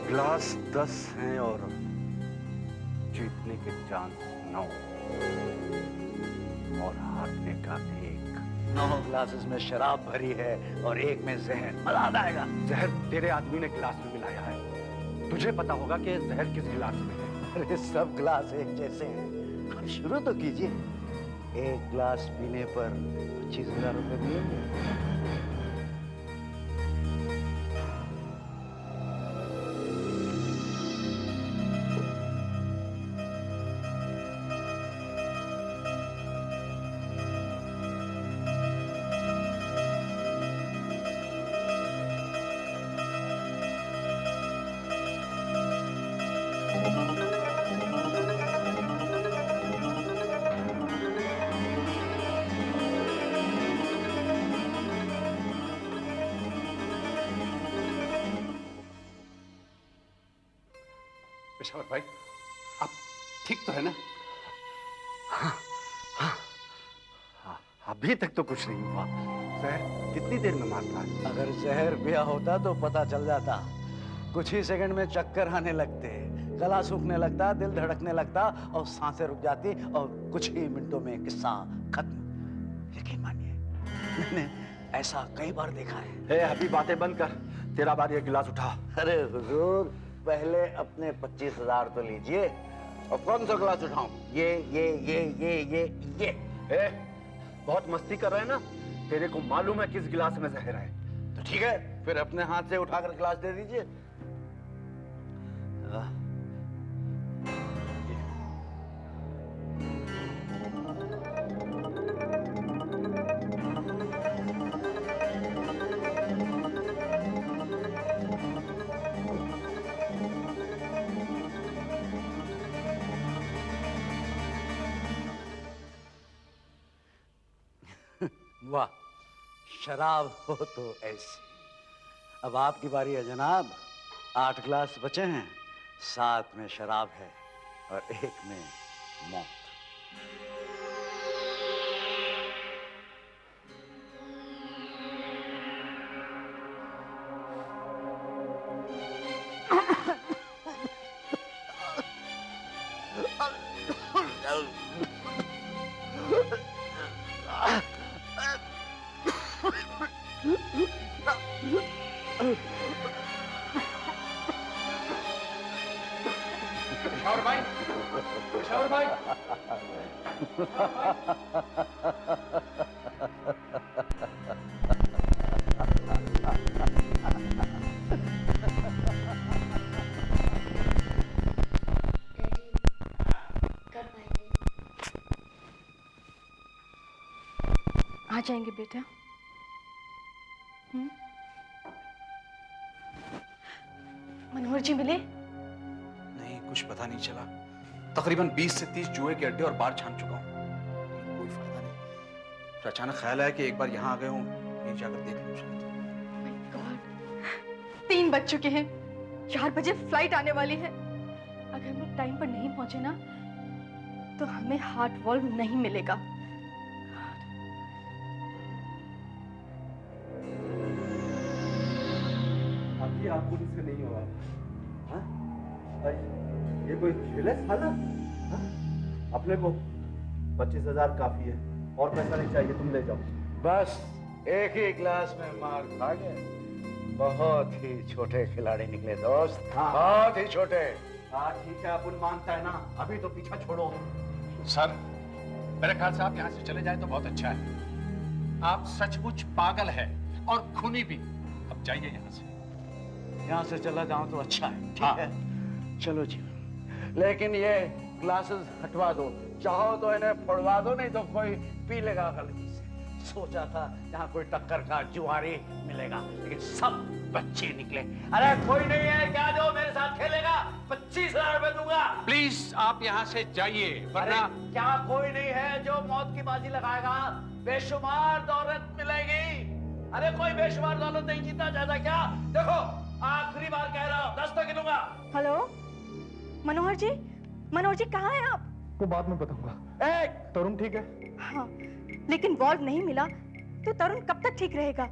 ग्लास 10 हैं और जीतने के चांस 9 और हारने का 1। 9 ग्लासेस में शराब भरी है और एक में जहर। मजा आ जाएगा। जहर तेरे आदमी ने गिलास में मिलाया है। तुझे पता होगा कि जहर किस गिलास में है। अरे सब ग्लास एक जैसे हैं। अब शुरू तो कीजिए। एक ग्लास पीने पर 25,000 रुपए मिलेंगे। पेशावर भाई, आप ठीक तो है ना? हाँ, हाँ, हाँ, अभी तक तो कुछ नहीं हुआ। जहर कितनी देर में मारता है? अगर जहर पिया होता तो पता चल जाता। कुछ ही सेकंड में चक्कर आने लगते, गला सूखने लगता, दिल धड़कने लगता और सांसें रुक जाती और कुछ ही मिनटों में किस्सा खत्म। यकीन मानिए, मैंने ऐसा कई बार देखा है। अभी बातें बंद कर, तेरा बार ये गिलास उठा। अरे हुजूर, पहले अपने 25,000 तो लीजिए। और कौन सा ग्लास उठाऊं? ये। बहुत मस्ती कर रहे हैं ना? तेरे को मालूम है किस गिलास में जहर है। तो ठीक है, फिर अपने हाथ से उठाकर गिलास दे दीजिए। वाह, शराब हो तो ऐसी। अब आपकी बारी है जनाब। 8 ग्लास बचे हैं, 7 में शराब है और 1 में मौत। पेशावर भाई, पेशावर और भाई आ जाएंगे बेटा। मनोहर जी मिले? नहीं, कुछ पता नहीं चला। तकरीबन 20 से 30 जुए के अड्डे और बार छान चुका हूँ, लेकिन कोई फायदा नहीं। फिर अचानक ख्याल आया कि एक बार यहाँ आ गए हूँ, यहीं जाकर देख लूँ शायद। 3 बज चुके हैं, 4 बजे फ्लाइट आने वाली है। अगर हम लोग टाइम पर नहीं पहुंचे ना तो हमें हार्ट वॉल्व नहीं मिलेगा। अभी आप पुलिस से नहीं होगा। हाँ? ये कोई खेल है साला? हाँ? अपने को 25,000 काफी है, और पैसा नहीं चाहिए, तुम ले जाओ। बस एक ही क्लास में मार खा गए। बहुत ही छोटे खिलाड़ी निकले दोस्त। हाँ। बहुत ही छोटे। हाँ ठीक है, अपन मानता है ना, अभी तो पीछा छोड़ो। सर, मेरे ख्याल से आप यहाँ से चले जाए तो बहुत अच्छा है। आप सचमुच पागल है और खूनी भी। अब जाइए यहाँ से। यहाँ से चला जाऊं तो अच्छा है। ठीक है, चलो जी। लेकिन ये ग्लासेस हटवा दो, चाहो तो इन्हें फोड़वा दो, नहीं तो कोई पी लेगा गलती से। सोचा था यहाँ कोई टक्कर का जुआरी मिलेगा, लेकिन सब बच्चे निकले। अरे कोई नहीं है क्या जो मेरे साथ खेलेगा? 25,000 रुपए दूंगा। प्लीज आप यहाँ से जाइए, वरना क्या कोई नहीं है जो मौत की बाजी लगाएगा? बेशुमार दौलत मिलेगी। अरे कोई बेशुमार दौलत नहीं जीता जाता क्या? देखो आखिरी बार कह रहा हूँ, 10 तक गिनूंगा। हेलो मनोहर जी, मनोहर जी कहाँ हैं आप? वो बाद में बताऊंगा। तरुण ठीक है? हाँ, लेकिन वॉल्व नहीं मिला तो तरुण कब तक ठीक रहेगा?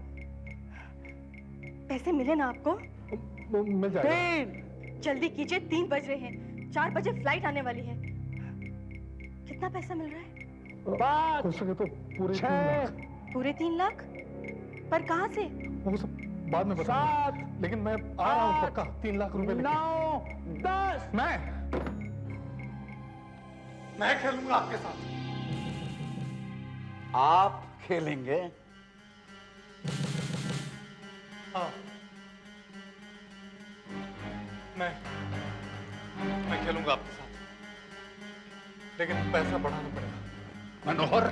पैसे मिले ना आपको? मिल जाएगा। जल्दी कीजिए, 3 बज रहे हैं, 4 बजे फ्लाइट आने वाली है। कितना पैसा मिल रहा है? हो सके तो पूरे 3 लाख। पूरे 3 लाख? पर कहाँ से? वो सब बाद में बताऊंगा, लेकिन मैं आ रहा हूँ पक्का 3 लाख रुपए लेके। 9, 10। मैं खेलूंगा आपके साथ। आप खेलेंगे? हाँ, मैं खेलूंगा आपके साथ, लेकिन पैसा बढ़ाना पड़ेगा। मनोहर,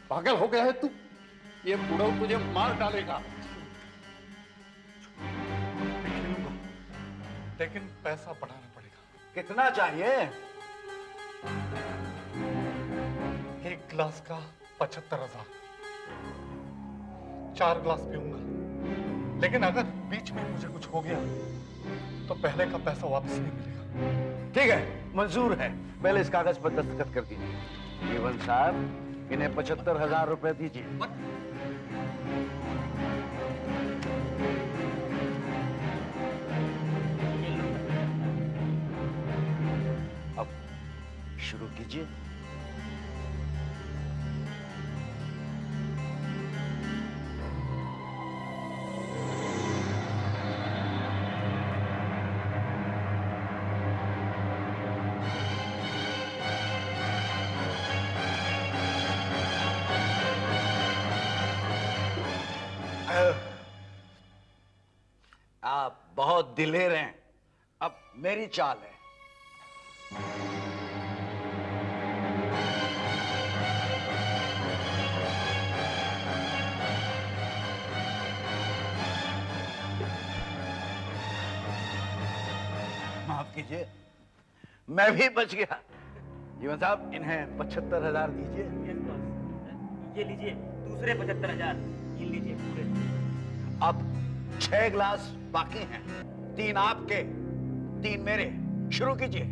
पागल हो गया है तू? ये बुढ़ऊ तुझे मार डालेगा। मैं खेलूंगा, लेकिन पैसा बढ़ाना पड़ेगा। कितना चाहिए? एक गिलास का 75,000। 4 गिलास पीऊंगा, लेकिन अगर बीच में मुझे कुछ हो गया तो पहले का पैसा वापस नहीं मिलेगा। ठीक है, मंजूर है। पहले इस कागज पर दस्तखत कर दीजिए। जीवन साहब, इन्हें 75,000 रुपए दीजिए। अब शुरू कीजिए। आप बहुत दिलेर हैं। अब मेरी चाल है। माफ कीजिए, मैं भी बच गया। जीवन साहब, इन्हें 75,000 दीजिए। ये लीजिए दूसरे 75,000। ये लीजिए पूरे। अब 6 गिलास बाकी हैं। 3 आपके, 3 मेरे। शुरू कीजिए।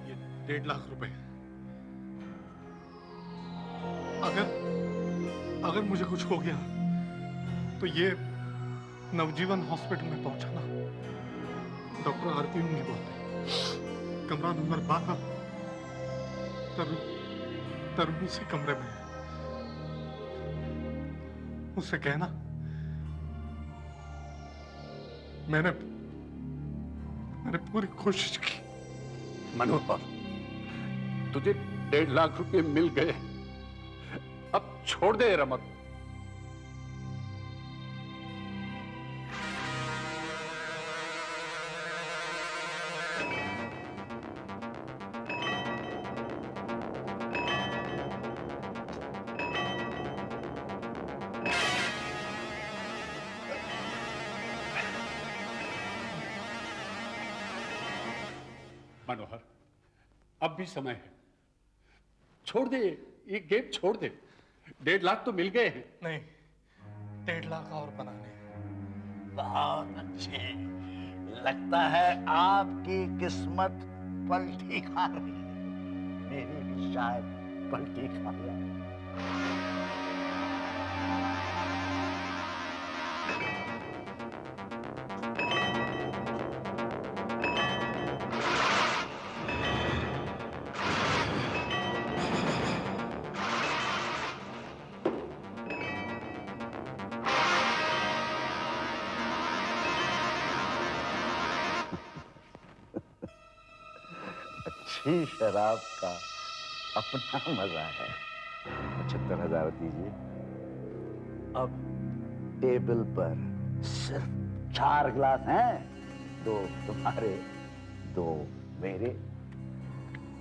ये 1.5 लाख रुपए। अगर मुझे कुछ हो गया तो ये नवजीवन हॉस्पिटल में पहुंचाना। डॉक्टर आरती होंगी बोलते, कमरा नंबर 12, तरुण उसी कमरे में है। उससे कहना मैंने पूरी कोशिश की। मनोहर, तुझे 1.5 लाख रुपए मिल गए, अब छोड़ दे रमक। मनोहर, अब भी समय है, छोड़ दे ये गेम, छोड़ दे। 1.5 लाख तो मिल गए हैं। नहीं, 1.5 लाख और बनाने हैं। बहुत अच्छे, लगता है आपकी किस्मत पलटी खा रही है। मेरी भी शायद पलटी खा जाए। अच्छी शराब का अपना मजा है। 75,000 दीजिए। अब टेबल पर सिर्फ 4 गिलास हैं, 2 तुम्हारे, 2 मेरे।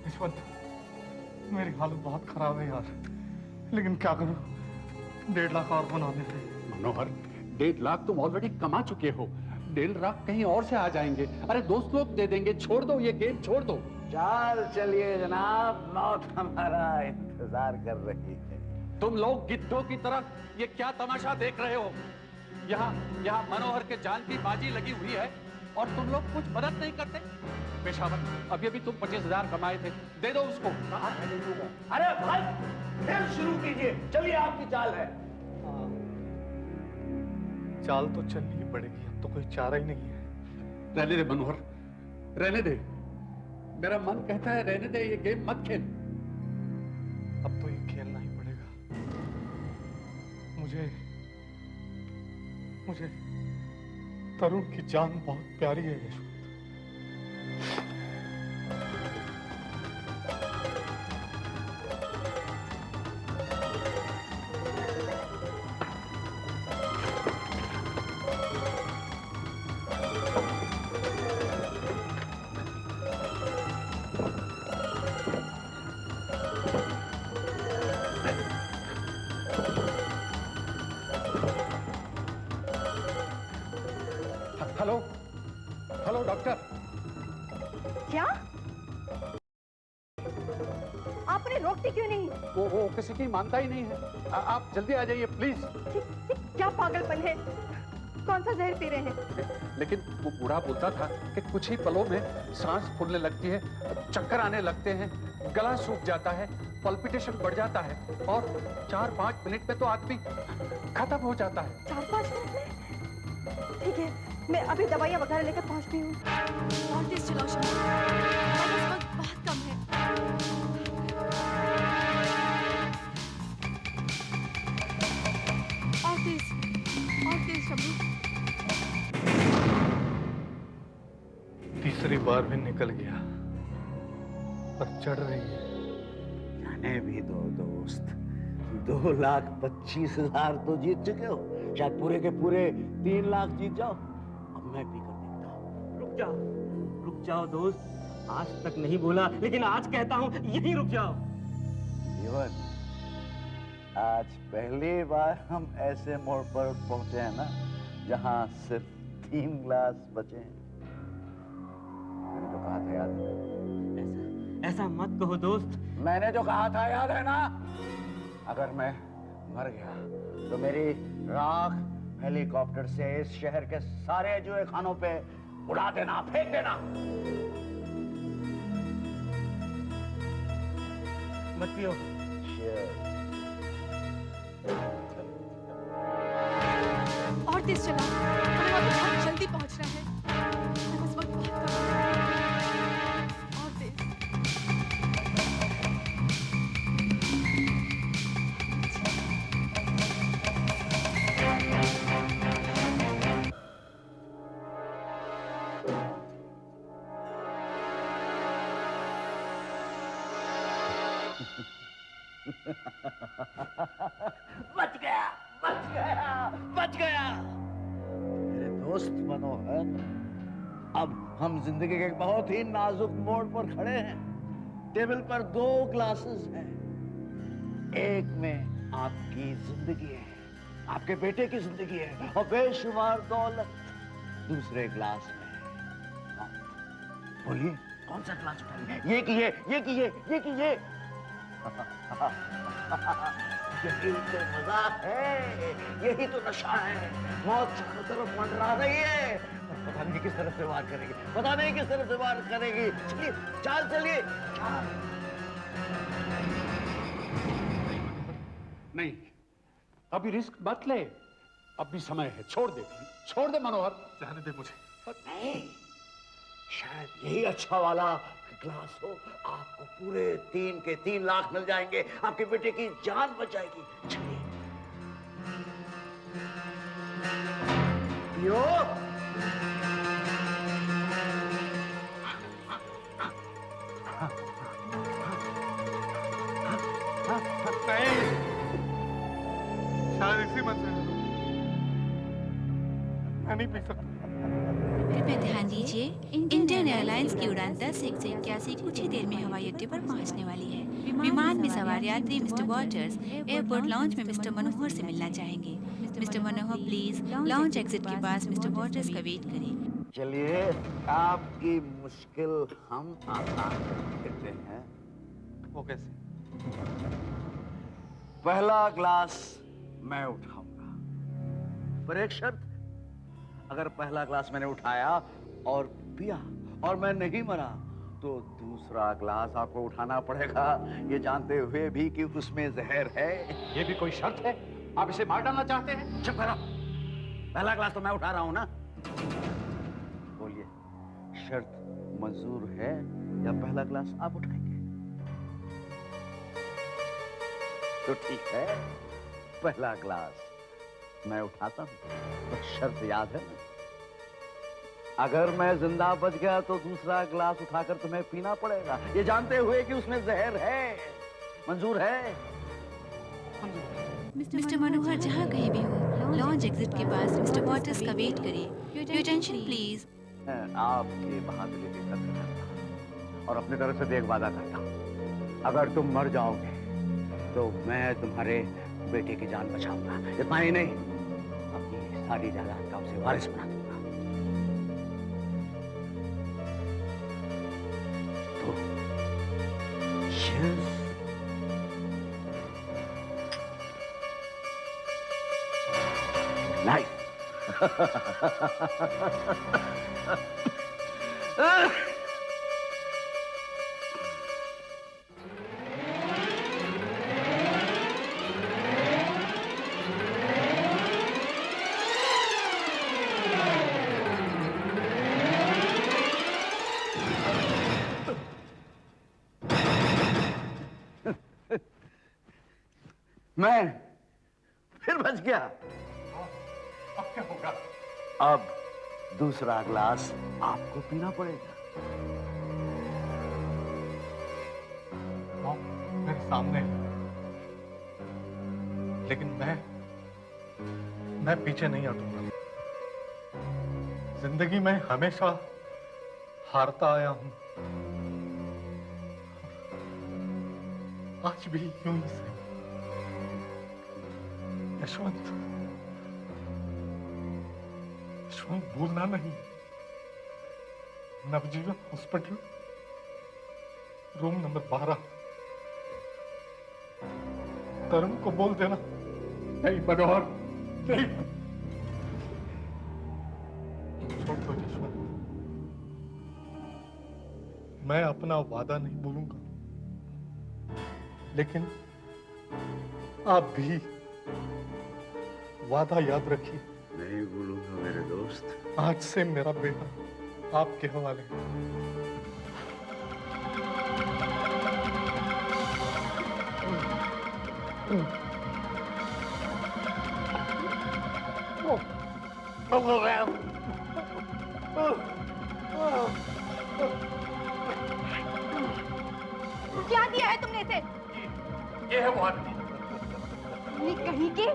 यशवंत, मेरी हालत बहुत खराब है यार, लेकिन क्या करूं, 1.5 लाख और बनाने हैं। मनोहर, 1.5 लाख तुम ऑलरेडी कमा चुके हो, 1.5 लाख कहीं और से आ जाएंगे। अरे दोस्त लोग दे देंगे, छोड़ दो ये गेम, छोड़ दो। चलिए जनाब, मौत हमारा इंतजार कर रही है। तुम लोग गिद्धों की तरह ये क्या तमाशा देख रहे हो? यहाँ मनोहर के जान की बाजी लगी हुई है और तुम लोग कुछ मदद नहीं करते। पेशावर, अभी अभी तुम 25,000 कमाए थे, दे दो उसको। अरे भाई, खेल शुरू कीजिए, चलिए आपकी चाल है। चाल तो चलनी ही पड़ेगी, अब तो कोई चारा ही नहीं है। रहने दे मनोहर, रहने दे। मेरा मन कहता है रहने दे, ये गेम मत खेल। अब तो ये खेलना ही पड़ेगा। मुझे तरुण की जान बहुत प्यारी है यशवंत। Hello doctor. क्या आपने रोकती क्यों नहीं? वो किसी की मानता ही नहीं है। आप जल्दी आ जाइए प्लीज। क्या पागलपन है? कौन सा जहर पी रहे हैं? लेकिन वो बूढ़ा बोलता था कि कुछ ही पलों में सांस फूलने लगती है, चक्कर आने लगते हैं, गला सूख जाता है, पल्पिटेशन बढ़ जाता है और 4-5 मिनट में तो आदमी खत्म हो जाता है। 4-5 मिनट में? ठीक है, मैं अभी दवाइयाँ वगैरह लेकर पहुंचती हूँ। और तेज चलाओ शम्मी, हमारे पास वक्त बहुत कम है। और तेज शम्मी। तीसरी बार भी निकल गया, पर चढ़ रही है। जाने भी दो दोस्त, 2,25,000 तो जीत चुके हो, शायद पूरे के पूरे 3 लाख जीत जाओ। अब मैं भी कर देता हूँ। रुक जाओ दोस्त, आज तक नहीं बोला, लेकिन आज कहता हूँ यहीं रुक जाओ। जीवन, आज पहली बार हम ऐसे मोड़ पर पहुंचे हैं ना, जहां सिर्फ 3 गिलास बचे हैं। मैंने जो कहा था याद है? ऐसा मत कहो दोस्त। मैंने जो कहा था याद है ना? अगर मैं मर गया तो मेरी राख हेलीकॉप्टर से इस शहर के सारे जुए खानों पे उड़ा देना, फेंक देना। मत पियो। और तेज चला, हमें वहाँ पे बहुत जल्दी पहुंचना है। बस वक्त बहुत कम है। और तेज। बच गया, बच गया, बच गया। मेरे दोस्त मनोहर, अब हम जिंदगी के एक बहुत ही नाजुक मोड़ पर खड़े हैं। टेबल पर 2 ग्लासेस हैं। एक में आपकी जिंदगी है, आपके बेटे की जिंदगी है और बेशुमार दौलत। दूसरे ग्लास में बोलिए कौन सा ग्लास उठाइए? ये कि ये कि ये यही तो मजा है, यही तो नशा है। मौत चारों तरफ मंडरा रही है, पता नहीं किस तरफ से वार करेगी, पता नहीं किस तरफ से वार करेगी। चलिए चाल चलिए चाल। नहीं, अभी रिस्क मत ले, अभी समय है। छोड़ दे मनोहर, जाने दे मुझे। नहीं, शायद यही अच्छा वाला ग्लास हो। आपको पूरे 3 के 3 लाख मिल जाएंगे, आपके बेटे की जान बच जाएगी। चलिए पियो। नहीं, शायद इसी मन से मैं नहीं पी सकता। कृपया ध्यान दीजिए, इंडियन एयरलाइंस की उड़ान 10 से 81 कुछ ही देर में हवाई अड्डे पर पहुंचने वाली है। विमान में सवार यात्री मिस्टर वॉटर्स एयरपोर्ट लॉन्च में मिस्टर मनोहर से मिलना चाहेंगे। Mister Manohar please launch exit के पास मिस्टर वॉटर्स का वेट करें। चलिए आपकी मुश्किल हम आसान कर देते हैं। वो कैसे? पहला ग्लास मैं उठाऊंगा, पर एक शर्त, अगर पहला ग्लास मैंने उठाया और पिया और मैं नहीं मरा तो दूसरा ग्लास आपको उठाना पड़ेगा, ये जानते हुए भी कि उसमें जहर है। ये भी कोई शर्त है? आप इसे मार डालना चाहते हैं? चुप करो, पहला ग्लास तो मैं उठा रहा हूं ना। बोलिए, शर्त मंजूर है या पहला ग्लास आप उठाएंगे? तो ठीक है, पहला ग्लास मैं उठाता हूं, तो शर्त याद है ना? अगर मैं जिंदा बच गया तो दूसरा ग्लास उठाकर तुम्हें पीना पड़ेगा, ये जानते हुए कि उसमें जहर है। मंजूर है? मिस्टर मनोहर जहाँ कहीं भी हो, लॉन्च एग्जिट के पास मिस्टर वॉटर्स का वेट करें। Your attention please. आपकी बहादुरी की कदर करता हूं और अपनी तरफ से भी एक वादा करता हूं, अगर तुम मर जाओगे तो मैं तुम्हारे बेटे की जान बचाऊंगा। इतना ही नहीं, अपनी सारी जायदाद का उसे वारिस बना दूंगा। तो cheers। Life। मैं फिर बच गया। अब क्या होगा? अब दूसरा ग्लास आपको पीना पड़ेगा। मौत मेरे सामने है, लेकिन मैं पीछे नहीं हटूंगा। जिंदगी में हमेशा हारता आया हूं, आज भी यूं ही सही। यशवंत भूलना नहीं। नवजीवन हॉस्पिटल, रूम नंबर 12। तरुण को बोल देना। नहीं मनोहर, नहीं। छोड़ दो यशवंत, मैं अपना वादा नहीं भूलूंगा, लेकिन आप भी वादा याद रखिए। नहीं भूलूंगा मेरे दोस्त। आज से मेरा बेटा आपके हवाले है। क्या दिया है तुमने इसे? ये है वो आदमी। तुमने कहीं की?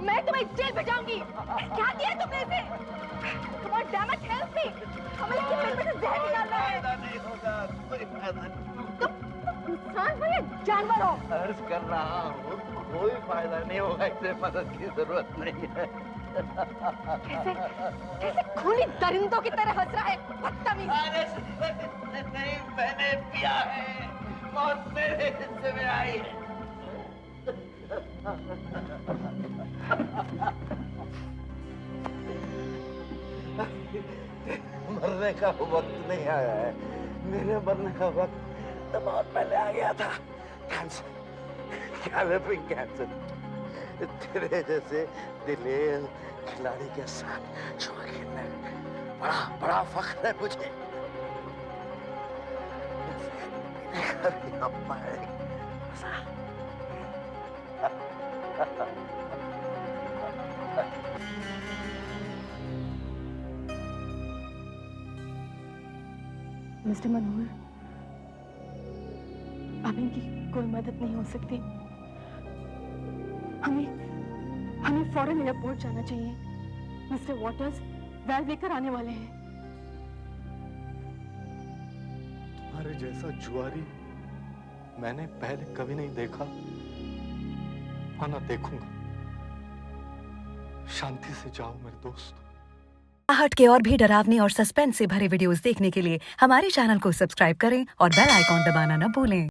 मैं तुम्हें जेल भेजाऊंगी। क्या दिया है तुमने इसे? Come on, damn it, help me! हमें इसके पेट में से जहर निकालना है। नहीं होगा, कोई फायदा नहीं। तुम इंसान हो या जानवर हो? अर्ज कर रहा हूँ, कोई फायदा नहीं होगा, इसे मदद की जरूरत नहीं है। कैसे खूनी दरिंदों की तरह हंस रहा है, बदतमीज! नहीं, मैंने पिया है, मौत मेरे हिस्से में आई है। मरने का वक्त नहीं आया है, मेरे मरने का वक्त तो बहुत पहले आ गया था। Cancer, galloping cancer. तेरे जैसे दिलेर खिलाड़ी के साथ जुआ खेलने बड़ा बड़ा फख्र है मुझे। कभी अम्मा मिस्टर मनोहर, अब इनकी कोई मदद नहीं हो सकती। हमें फौरन एयरपोर्ट जाना चाहिए। मिस्टर वॉटर्स वैल्व लेकर आने वाले हैं। तुम्हारे जैसा जुआरी मैंने पहले कभी नहीं देखा और ना देखूंगा। शांति से जाओ मेरे दोस्त। आहट के और भी डरावनी और सस्पेंस से भरे वीडियोस देखने के लिए हमारे चैनल को सब्सक्राइब करें और बेल आइकॉन दबाना न भूलें।